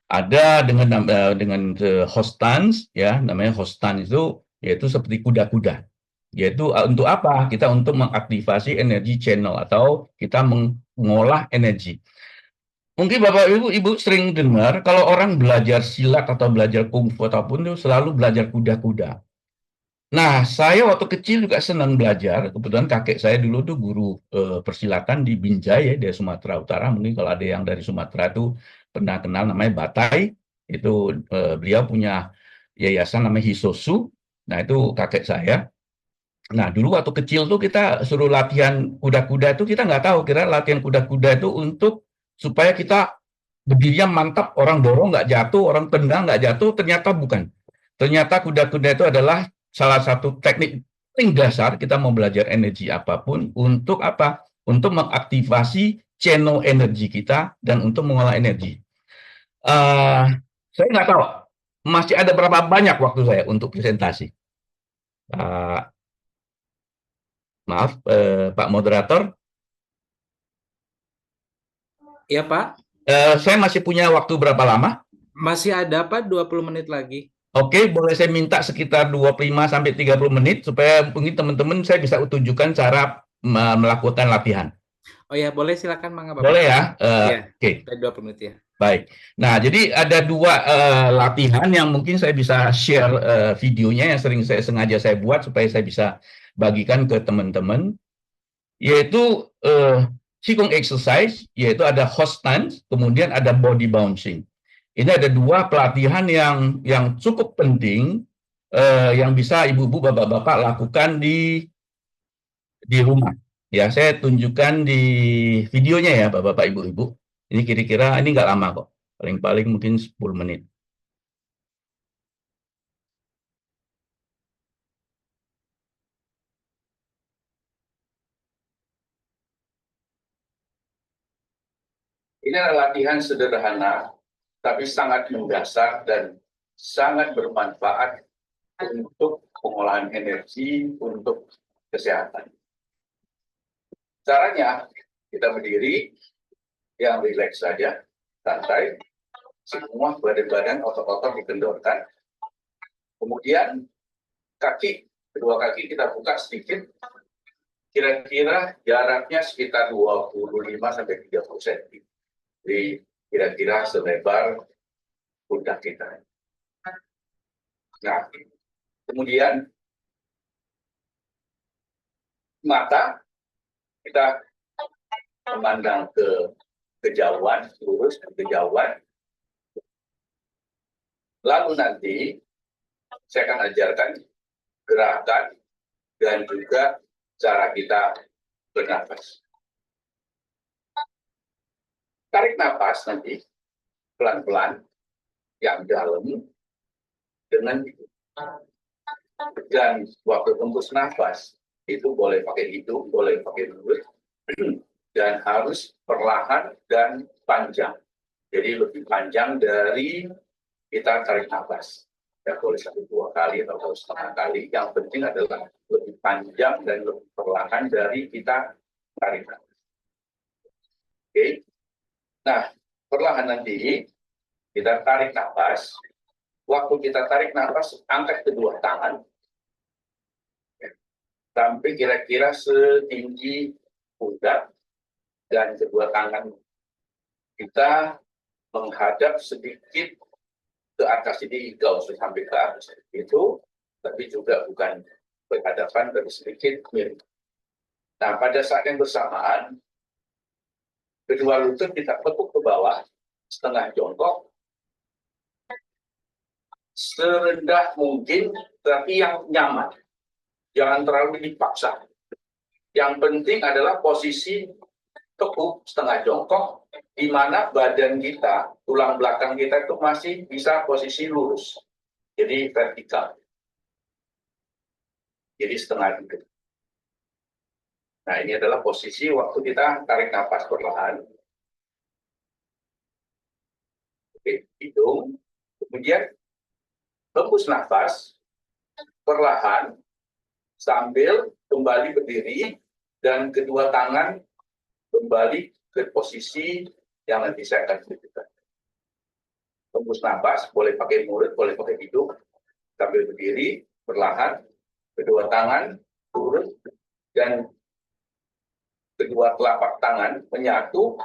ada dengan host stance ya, namanya host stance itu yaitu seperti kuda-kuda. Yaitu untuk apa? Kita untuk mengaktifasi energi channel atau kita mengolah energi. Mungkin Bapak Ibu sering dengar kalau orang belajar silat atau belajar kungfu ataupun itu selalu belajar kuda-kuda. Nah, saya waktu kecil juga senang belajar. Kebetulan kakek saya dulu tuh guru persilatan di Binjai ya, dari Sumatera Utara. Mungkin kalau ada yang dari Sumatera itu pernah kenal namanya Batai. Itu beliau punya yayasan namanya Hisosu. Nah, itu kakek saya. Nah, dulu waktu kecil tuh kita suruh latihan kuda-kuda itu kita nggak tahu kira latihan kuda-kuda itu untuk supaya kita berdirinya mantap, orang dorong nggak jatuh, orang tendang nggak jatuh. Ternyata bukan. Ternyata kuda-kuda itu adalah salah satu teknik paling dasar kita mau belajar energi apapun untuk apa? Untuk mengaktifasi channel energi kita dan untuk mengolah energi. Eh, saya nggak tahu. Masih ada berapa banyak waktu saya untuk presentasi. Eh, maaf, Pak Moderator. Ya, Pak. Saya masih punya waktu berapa lama? Masih ada, Pak, 20 menit lagi. Oke, boleh saya minta sekitar 25 sampai 30 menit supaya mungkin teman-teman saya bisa tunjukkan cara melakukan latihan. Oh ya, boleh silakan Mangga Bapak. Boleh ya? Ya, Oke, ada 20 menit ya. baik. Nah, jadi ada dua latihan yang mungkin saya bisa share videonya yang sering sengaja saya buat supaya saya bisa bagikan ke teman-teman, yaitu Qigong exercise, yaitu ada horse stance, kemudian ada body bouncing. Ini ada dua pelatihan yang cukup penting yang bisa ibu-ibu, bapak-bapak lakukan di rumah. Ya, saya tunjukkan di videonya ya, bapak-bapak, ibu-ibu. Ini kira-kira ini nggak lama kok, paling-paling mungkin 10 menit. Ini adalah latihan sederhana, tapi sangat mendasar dan sangat bermanfaat untuk pengolahan energi, untuk kesehatan. Caranya, kita berdiri, yang rileks saja, santai, semua badan-badan, otot-otot dikendorkan. Kemudian, kedua kaki kita buka sedikit, kira-kira jaraknya sekitar 25-30 cm. Jadi, kira-kira selebar pundak kita. Nah, kemudian mata kita memandang ke kejauhan, lurus ke kejauhan. Lalu nanti saya akan ajarkan gerakan dan juga cara kita bernafas. Tarik nafas nanti pelan-pelan yang dalam dengan dan waktu hembus nafas itu boleh pakai hidung, boleh pakai mulut, dan harus perlahan dan panjang. Jadi lebih panjang dari kita tarik nafas. Ya, boleh 1-2 kali atau 1,5 kali. Yang penting adalah lebih panjang dan lebih perlahan dari kita tarik nafas. Oke. Nah, perlahan nanti kita tarik nafas. Waktu kita tarik nafas, angkat kedua tangan sampai kira-kira setinggi pundak, dan kedua tangan kita menghadap sedikit ke atas, jadi nggak usah sampai ke atas itu, tapi juga bukan berhadapan, tapi sedikit miring. Nah, pada saat yang bersamaan, kedua lutut kita tekuk ke bawah, setengah jongkok, serendah mungkin, tapi yang nyaman. Jangan terlalu dipaksa. Yang penting adalah posisi tekuk setengah jongkok, di mana badan kita, tulang belakang kita itu masih bisa posisi lurus. Jadi vertikal. Jadi setengah duduk. Nah, ini adalah posisi waktu kita tarik nafas perlahan. Oke, hidung. Kemudian hembus nafas perlahan sambil kembali berdiri dan kedua tangan kembali ke posisi yang nanti saya akan tunjukkan. Hembus nafas, boleh pakai mulut, boleh pakai hidung, sambil berdiri, perlahan, kedua tangan turun, dan kedua telapak tangan menyatu,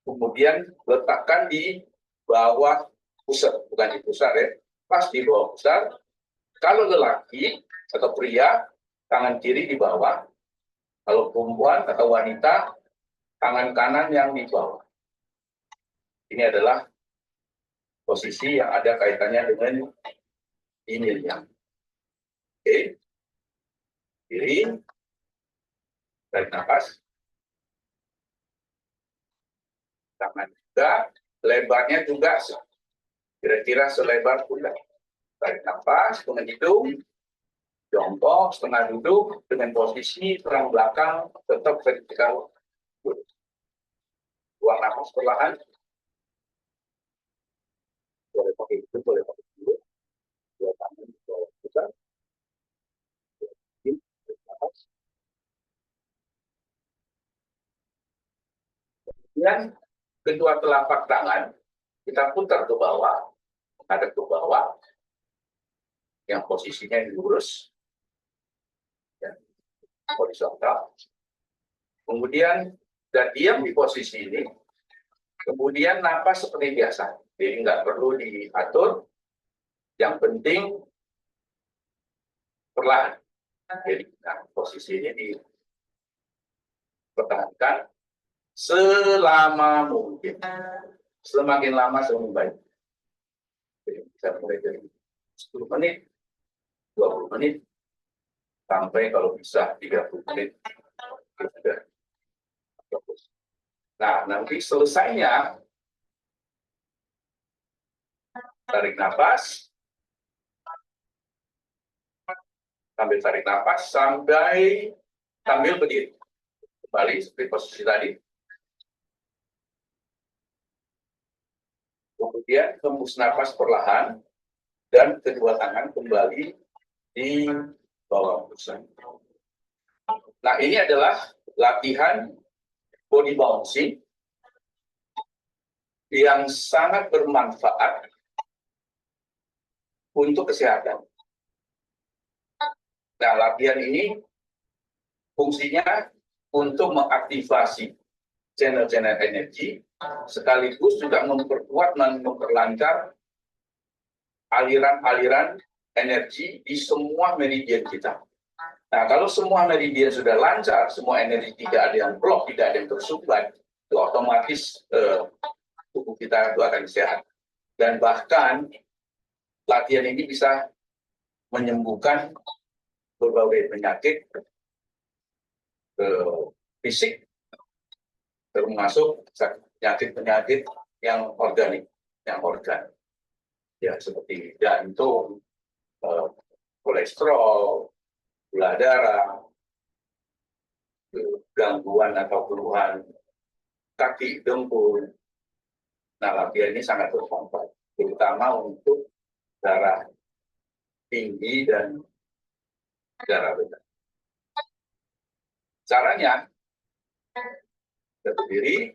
kemudian letakkan di bawah pusar, bukan di pusar ya, pas di bawah pusar. Kalau lelaki atau pria, tangan kiri di bawah. Kalau perempuan atau wanita, tangan kanan yang di bawah. Ini adalah posisi yang ada kaitannya dengan ininya. Oke. Kiri, tarik nafas. Tangan juga, lebarnya juga kira-kira selebar pundak. Tarik nafas dengan hidung, jongkok, setengah duduk, dengan posisi tulang belakang tetap vertikal. Buang nafas perlahan. boleh pakai itu, boleh pakai dulu, dua tangan di bawah pusat, nafas. Kemudian kedua telapak tangan kita putar ke bawah, menghadap ke bawah, yang posisinya lurus, ya, horizontal. Kemudian dan diam di posisi ini. Kemudian napas seperti biasa, jadi nggak perlu diatur. Yang penting perlahan. Jadi posisi ini dipertahankan selama mungkin. Semakin lama semakin baik. Jadi bisa mulai dari 10 menit, 20 menit, sampai kalau bisa 30 menit. Nah, nanti selesainya tarik nafas, sambil tarik nafas sampai sambil berdiri. Kembali seperti posisi tadi. Kemudian hembus nafas perlahan dan kedua tangan kembali di bawah pusat. Nah, ini adalah latihan body bouncing yang sangat bermanfaat untuk kesehatan. Nah, latihan ini fungsinya untuk mengaktifasi channel-channel energi, sekaligus juga memperkuat dan memperlancar aliran-aliran energi di semua meridian kita. Nah, kalau semua meridian sudah lancar, semua energi tidak ada yang blok, tidak ada yang tersumbat, itu otomatis tubuh kita itu akan sehat. Dan bahkan latihan ini bisa menyembuhkan berbagai penyakit fisik, termasuk penyakit-penyakit yang organik, yang organ, ya seperti jantung, kolesterol, gula darah, gangguan atau keluhan kaki, dengkul. Nah, latihan ini sangat bermanfaat, terutama untuk darah tinggi dan darah rendah. Caranya, berdiri,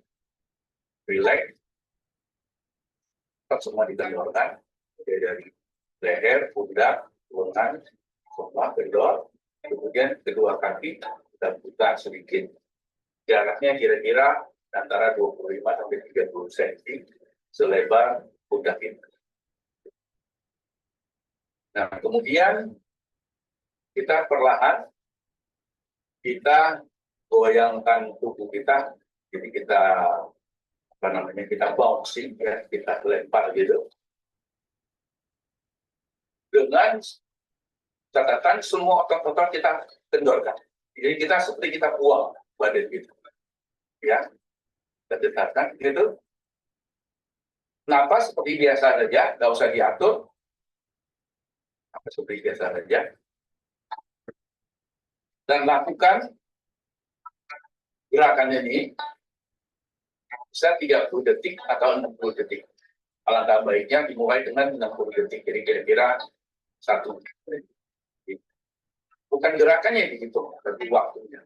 rileks, semua ditenggelamkan, dari leher, pundak, lengan, semua kendor, kemudian kedua kaki kita buka sedikit. Jaraknya kira-kira antara 25 sampai 30 cm selebar pundak kita. Nah, kemudian kita perlahan kita goyangkan tubuh kita, jadi kita kita bouncing, ya, kita lempar gitu. Dengan catatan semua otot-otot kita kendorkan. Jadi kita seperti kita buang badan gitu. Ya, kita dekatkan gitu. Napas seperti biasa saja, nggak usah diatur. Napas seperti biasa saja. Dan lakukan gerakan ini bisa 30 detik atau 60 detik. Alangkah baiknya dimulai dengan 60 detik. Jadi kira-kira 1 menit. Bukan gerakannya yang dihitung, tapi waktunya.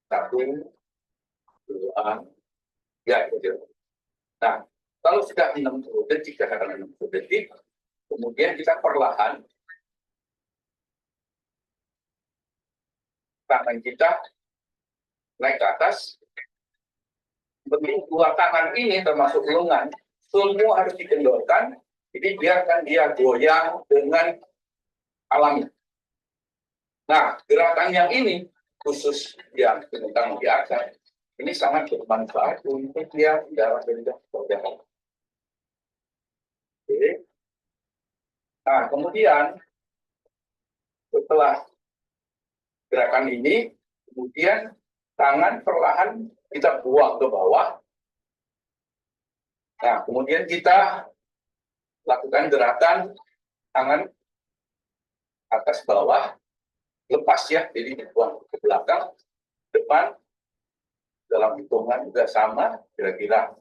1, 2, ya gitu. Nah, kalau sudah 60 detik, katakan 60 detik, kemudian kita perlahan tangan kita naik ke atas. Bentuk dua tangan ini termasuk lengan, semua harus dikendorkan. Jadi biarkan dia goyang dengan alami. Nah, gerakan yang ini khusus yang tentang biasa, ini sangat bermanfaat untuk dia darah rendah berjalan. Oke. Nah, kemudian setelah gerakan ini, kemudian tangan perlahan kita buang ke bawah. Nah, kemudian kita lakukan gerakan tangan atas bawah, lepas ya, jadi dibuang ke belakang, depan, dalam hitungan juga sama, kira-kira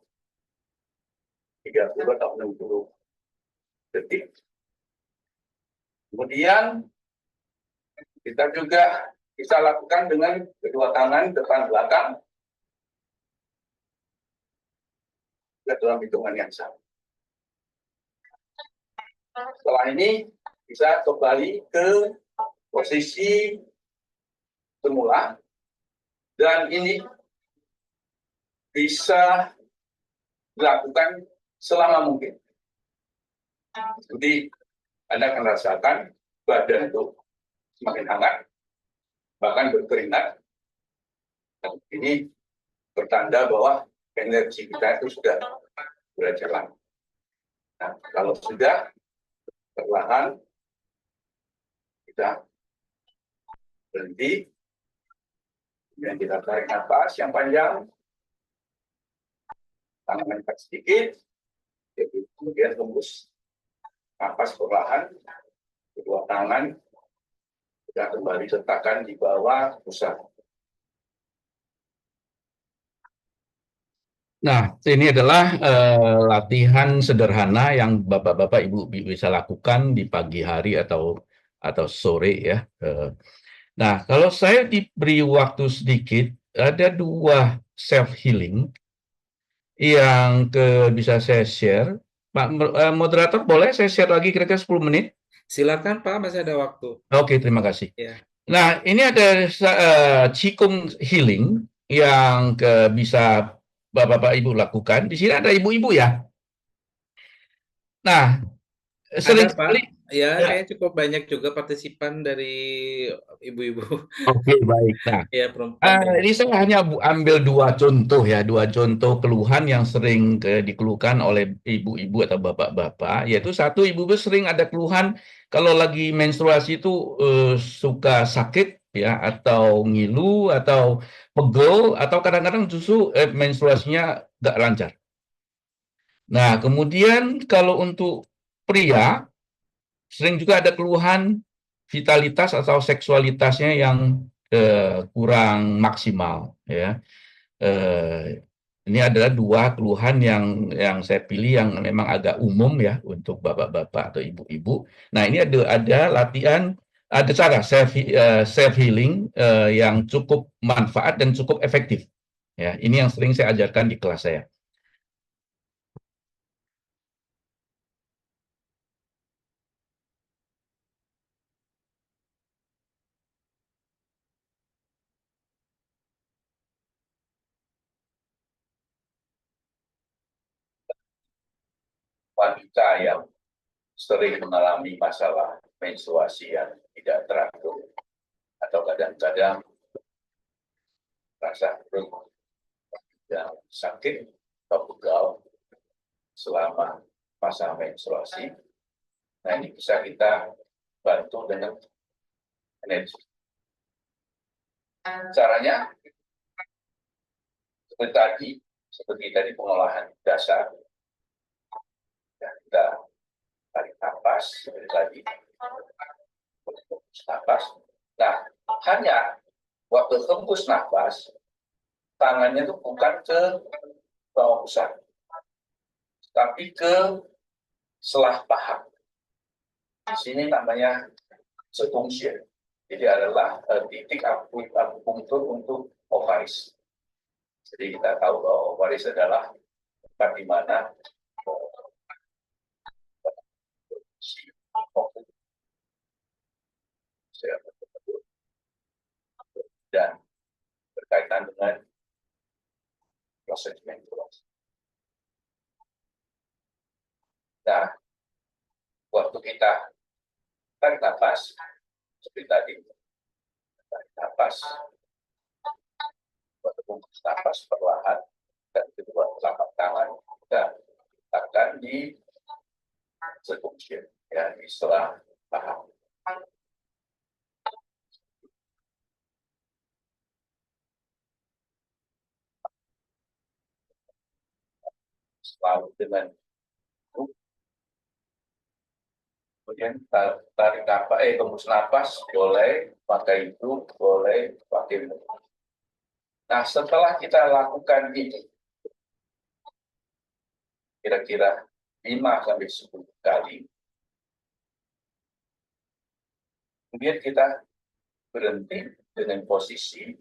30 atau 60 detik. Kemudian kita juga bisa lakukan dengan kedua tangan depan belakang dalam hitungan yang sama. Setelah ini bisa kembali ke posisi semula, dan ini bisa dilakukan selama mungkin. Jadi Anda akan rasakan badan itu semakin hangat, bahkan berkeringat. Ini bertanda bahwa energi kita itu sudah berjalan. Nah, kalau sudah, perlahan kita berhenti, kemudian kita tarik nafas yang panjang, tangan angkat sedikit, kemudian hembus nafas perlahan, kedua tangan kita kembali letakkan di bawah pusat. Nah, ini adalah latihan sederhana yang Bapak-bapak, Ibu bisa lakukan di pagi hari atau sore ya. Nah, kalau saya diberi waktu sedikit, ada 2 self healing yang bisa saya share. Pak moderator, boleh saya share lagi kira-kira 10 menit? Silakan Pak, masih ada waktu. Oke, terima kasih. Ya. Nah, ini ada Qigong healing yang bisa Bapak-bapak Ibu lakukan. Di sini ada ibu-ibu ya. Nah, sering Ada Pak, sekali ya ya. kayak cukup banyak juga partisipan dari ibu-ibu. Oke, baik. Nah, Ya, perempuan banyak. ini saya hanya ambil 2 contoh ya, 2 contoh keluhan yang sering dikeluhkan oleh ibu-ibu atau bapak-bapak, yaitu satu, ibu-ibu sering ada keluhan kalau lagi menstruasi itu suka sakit ya, atau ngilu, atau pegel, atau kadang-kadang justru menstruasinya nggak lancar. Nah, kemudian kalau untuk pria, sering juga ada keluhan vitalitas atau seksualitasnya yang kurang maksimal ya. Ini adalah 2 keluhan yang saya pilih yang memang agak umum ya untuk bapak-bapak atau ibu-ibu. Nah, ini ada latihan, ada cara self healing yang cukup manfaat dan cukup efektif. Ya, ini yang sering saya ajarkan di kelas saya. Wanita yang sering mengalami masalah menstruasi yang tidak teratur atau kadang-kadang rasa perut yang sakit atau pegal selama masa menstruasi. Nah, ini bisa kita bantu dengan energi. Caranya seperti tadi pengolahan dasar. Ya, kita tarik nafas seperti tadi, nafas. Nah, hanya waktu hembus nafas, tangannya itu bukan ke bawah pusat, tapi ke selah paha. Di sini namanya circumcision. Jadi adalah titik akupunktur untuk ovaris. Jadi kita tahu bahwa ovaris adalah tempat di mana dan berkaitan dengan proses menstruasi. Nah, waktu kita tarik nafas seperti tadi, tarik nafas, waktu hembus nafas perlahan, dan kedua telapak tangan kita letakkan di circumcision, ya, di selah paha. Selalu dengan kemudian tarik nafas, hembus nafas boleh pakai hidung, boleh pakai mulut. Nah, setelah kita lakukan ini kira-kira 5 sampai 10 kali, Kemudian kita berhenti dengan posisi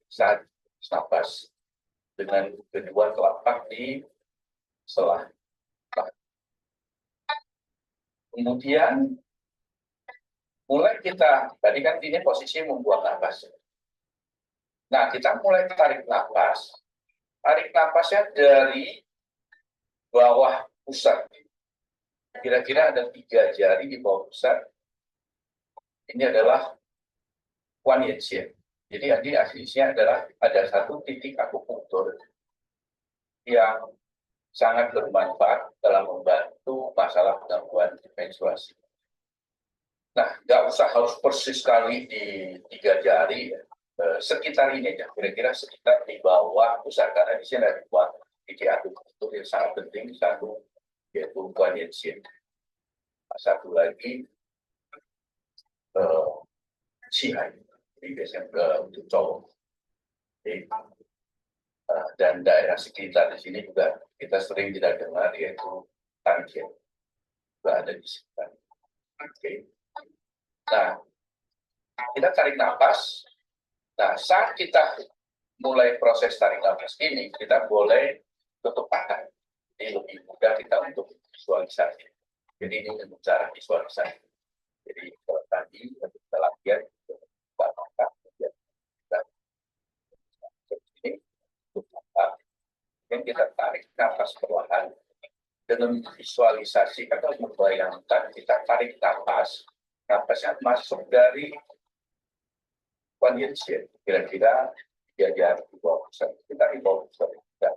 saat napas dengan kedua telapak di selah. Kemudian mulai kita, tadi kan ini posisi membuang nafas. Nah, kita mulai tarik nafas. Tarik nafasnya dari bawah pusat. Kira-kira ada 3 jari di bawah pusat. Ini adalah one shape. Jadi aslinya adalah ada satu titik akupunktur yang sangat bermanfaat dalam membantu masalah gangguan menstruasi. Nah, nggak usah harus persis sekali di 3 jari, sekitar ini aja, kira-kira sekitar di bawah pusat, karena di sini ada 2 titik akupunktur yang sangat penting, satu yaitu one shape. Satu lagi Cihai, ini biasanya untuk cowok. Dan daerah sekitar di sini juga kita sering tidak dengar, yaitu Tanjir, juga ada di sekitar. Oke. Nah, kita tarik nafas. Nah, saat kita mulai proses tarik nafas ini, kita boleh tutup mata. Ini lebih mudah kita untuk visualisasi. Jadi ini untuk cara visualisasi. Jadi kalau tadi kita latihan buka mata, kemudian kita ini tutup mata, dan kita tarik nafas perlahan dengan visualisasi atau membayangkan kita tarik nafas, nafasnya masuk dari kondisi kira-kira dia di bawah pusat, kita di bawah pusat, kita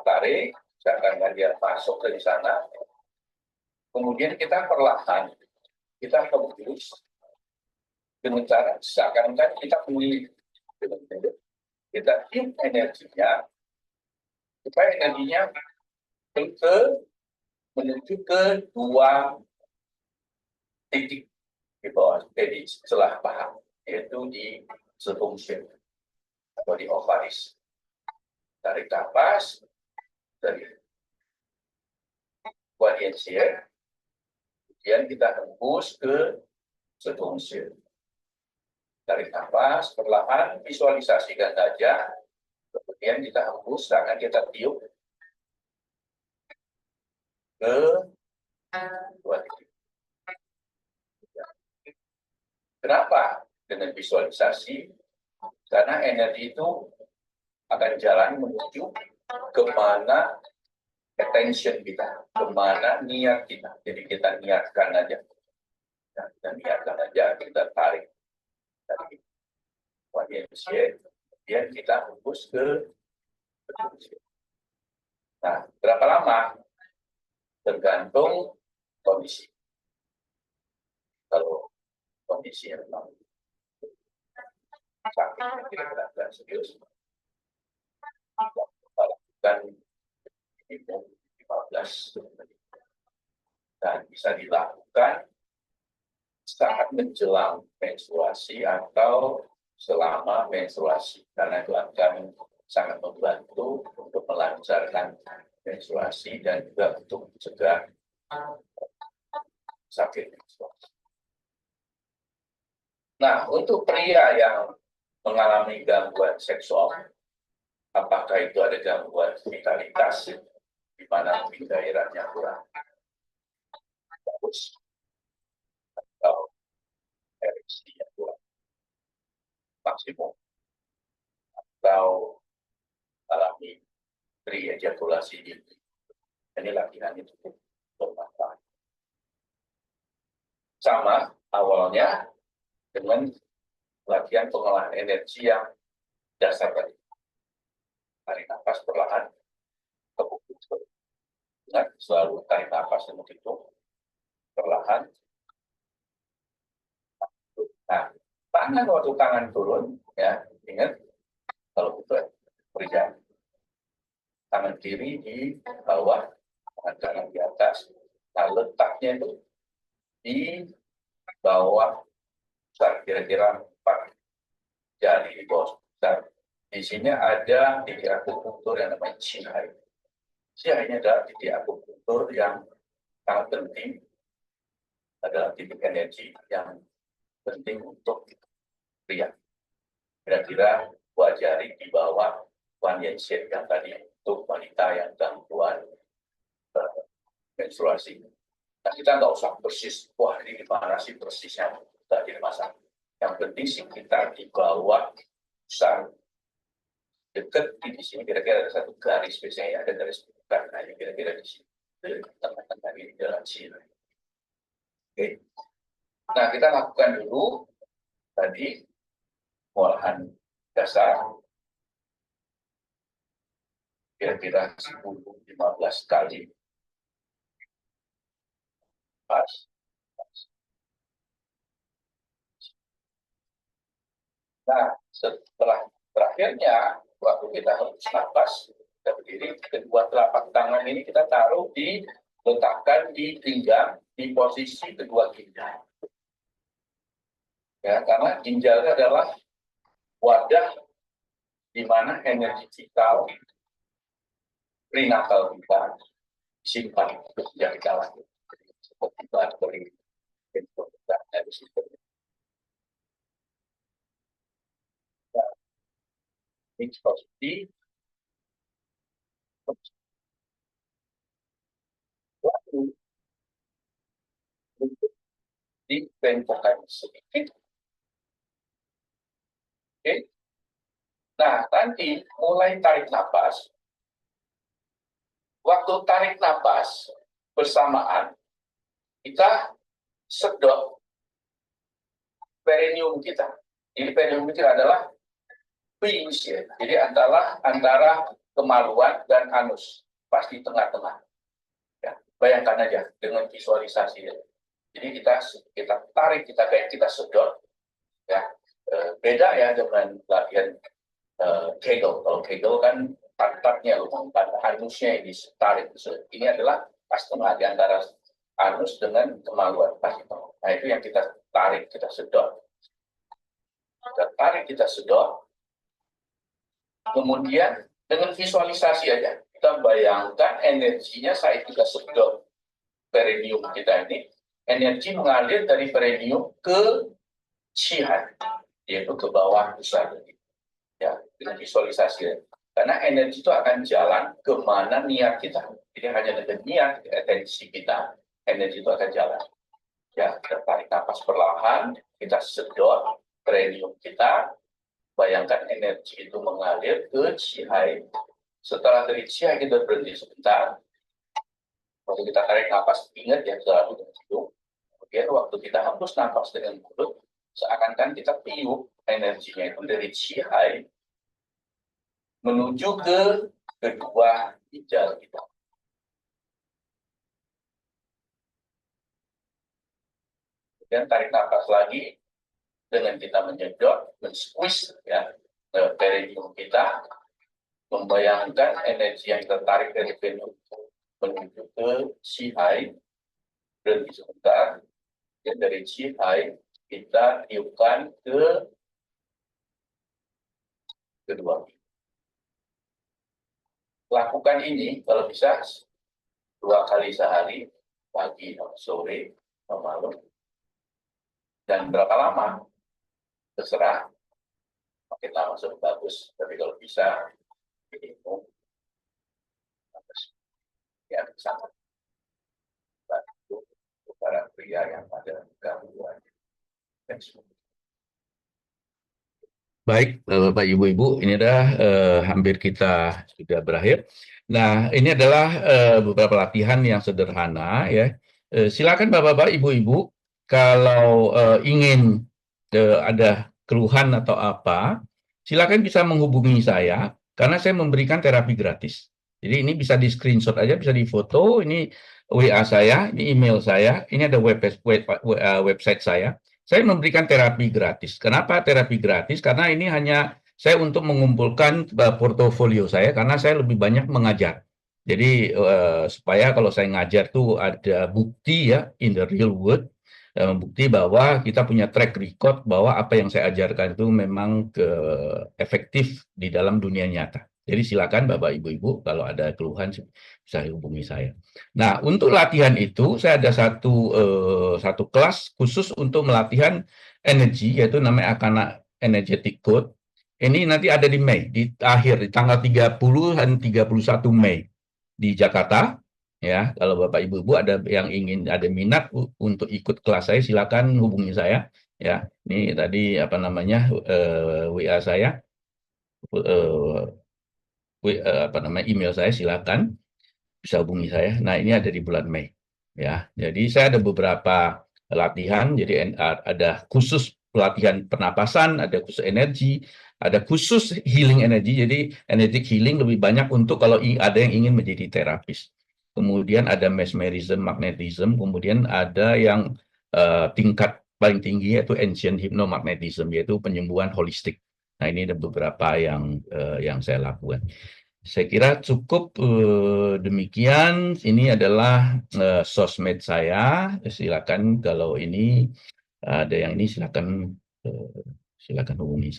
tarik, seakan dia masuk dari sana. Kemudian kita perlahan, kita hembus dengan cara seakan-akan kita memilih, kita tiup energinya, supaya energinya menuju ke 2 titik di bawah, jadi setelah paha, yaitu di circumcision atau di ovaris. Tarik nafas dari quadriceps, kemudian kita hembus ke circumcision. Tarik nafas perlahan, visualisasikan saja, kemudian kita hembus, tangan kita tiup ke 2 titik. Kenapa dengan visualisasi? Karena energi itu akan jalan menuju kemana attention kita, kemana niat kita. Jadi kita niatkan aja. Nah, kita niatkan aja, kita tarik dari quadriceps, kemudian kita hembus ke circumcision. Nah, berapa lama? Tergantung kondisi. Kalau kondisi yang memang sakit, kira-kira serius, lakukan 15 menit. Dan bisa dilakukan saat menjelang menstruasi atau selama menstruasi, karena itu akan sangat membantu untuk melancarkan menstruasi dan juga untuk mencegah sakit menstruasi. Nah, untuk pria yang mengalami gangguan seksual, apakah itu ada gangguan vitalitas di mana gairahnya kurang bagus atau ereksinya kurang maksimum atau alami pre-ejakulasi dini, ini latihan itu bermanfaat. Sama awalnya dengan latihan pengolahan energi yang dasar tadi. Tarik nafas perlahan, ingat selalu tarik nafas itu perlahan. Nah, tangan waktu tangan turun, ya ingat kalau kita berjalan, tangan kiri di bawah, tangan kanan di atas. Nah, letaknya itu di bawah, kira-kira 4 jari di bawah. Di sini ada titik akupunktur yang namanya Cihai. Cihai ini adalah titik akupunktur yang sangat penting adalah titik energi yang penting untuk pria. Kira-kira wajari di bawah Wan Yen-hsieh yang tadi untuk wanita yang gangguan menstruasi. Nah, kita nggak usah persis, wah ini gimana sih persisnya, tidak masalah. Yang penting sih kita di bawah pusar dekat di sini kira-kira ada satu garis biasanya ada garis bukan, nah kira-kira di sini tengah-tengah ini dalam sini. Oke. Nah, kita lakukan dulu tadi pengolahan dasar kira-kira 10-15 kali. Pas. Nah, setelah terakhirnya, waktu kita harus nafas, kita berdiri, kedua telapak tangan ini kita taruh letakkan di pinggang, di posisi kedua ginjal. Ya, karena ginjal adalah wadah di mana energi vital, prenatal kita disimpan yang kita lakukan. Seperti bakteri, ini seperti waktu dibengkokkan sedikit. Oke. Nah, nanti mulai tarik nafas. Waktu tarik nafas bersamaan, kita sedot perineum kita. Ini perineum kita adalah pinch ya. Jadi antara kemaluan dan anus, pasti tengah-tengah. Ya, bayangkan aja dengan visualisasi ya. Jadi kita tarik, kita sedot. Ya, beda ya dengan latihan Kegel. Kalau Kegel kan pantatnya, anusnya ini tarik. Ini adalah pas tengah di antara anus dengan kemaluan. Pas itu. Nah, itu yang kita tarik, kita sedot. Kita tarik, kita sedot. Kemudian dengan visualisasi aja, kita bayangkan energinya saat kita sedot perineum kita ini, energi mengalir dari perineum ke Qihai, yaitu ke bawah pusat. Ya, dengan visualisasi. Karena energi itu akan jalan kemana niat kita. Jadi hanya dengan niat, atensi kita, energi itu akan jalan. Ya, kita tarik nafas perlahan, kita sedot perineum kita, bayangkan energi itu mengalir ke Qihai. Setelah dari Qihai kita berhenti sebentar. Waktu kita tarik nafas, ingat ya, selalu dengan hidung. Kemudian waktu kita hembus nafas dengan mulut, seakan-akan kita tiup energinya itu dari Qihai menuju ke kedua ginjal kita. Kemudian tarik nafas lagi dengan kita menyedot, men-squeeze ya, perineum kita, membayangkan energi yang tertarik dari perineum menuju ke Qihai, berhenti sebentar, dan dari Qihai kita tiupkan ke kedua. Lakukan ini kalau bisa 2 kali sehari, pagi, sore, malam. Dan berapa lama? Terserah. Makin lama sudah bagus. Tapi kalau bisa, minimum ya sangat bantu para pria yang ada gangguan. Baik, Bapak Ibu-Ibu, ini dah hampir kita sudah berakhir. Nah, ini adalah beberapa latihan yang sederhana ya. Silakan Bapak-Bapak, Ibu-Ibu, kalau ingin ada keluhan atau apa, silakan bisa menghubungi saya karena saya memberikan terapi gratis. Jadi ini bisa di screenshot aja, bisa difoto. Ini WA saya, ini email saya, ini ada website saya. Saya memberikan terapi gratis. Kenapa terapi gratis? Karena ini hanya saya untuk mengumpulkan portofolio saya, karena saya lebih banyak mengajar. Jadi supaya kalau saya ngajar tuh ada bukti ya, in the real world, bukti bahwa kita punya track record bahwa apa yang saya ajarkan itu memang efektif di dalam dunia nyata. Jadi silakan Bapak Ibu-Ibu kalau ada keluhan bisa hubungi saya. Nah, untuk latihan itu saya ada satu kelas khusus untuk melatihan energi, yaitu namanya Akana Energetic Code. Ini nanti ada di Mei, di tanggal 30 dan 31 Mei di Jakarta. Ya, kalau Bapak Ibu-Ibu ada yang ingin ada minat untuk ikut kelas saya, silakan hubungi saya. Ya, ini tadi apa namanya WA saya, apa namanya email saya, silakan bisa hubungi saya. Nah, ini ada di bulan Mei. Ya, jadi saya ada beberapa latihan. Jadi ada khusus pelatihan pernapasan, ada khusus energi, ada khusus healing energi. Jadi energetic healing lebih banyak untuk kalau ada yang ingin menjadi terapis. Kemudian ada mesmerism, magnetism. Kemudian ada yang tingkat paling tinggi yaitu ancient hypnomagnetism, yaitu penyembuhan holistik. Nah, ini ada beberapa yang saya lakukan. Saya kira cukup demikian. Ini adalah sosmed saya. Silakan kalau ini ada yang ini silakan hubungi saya.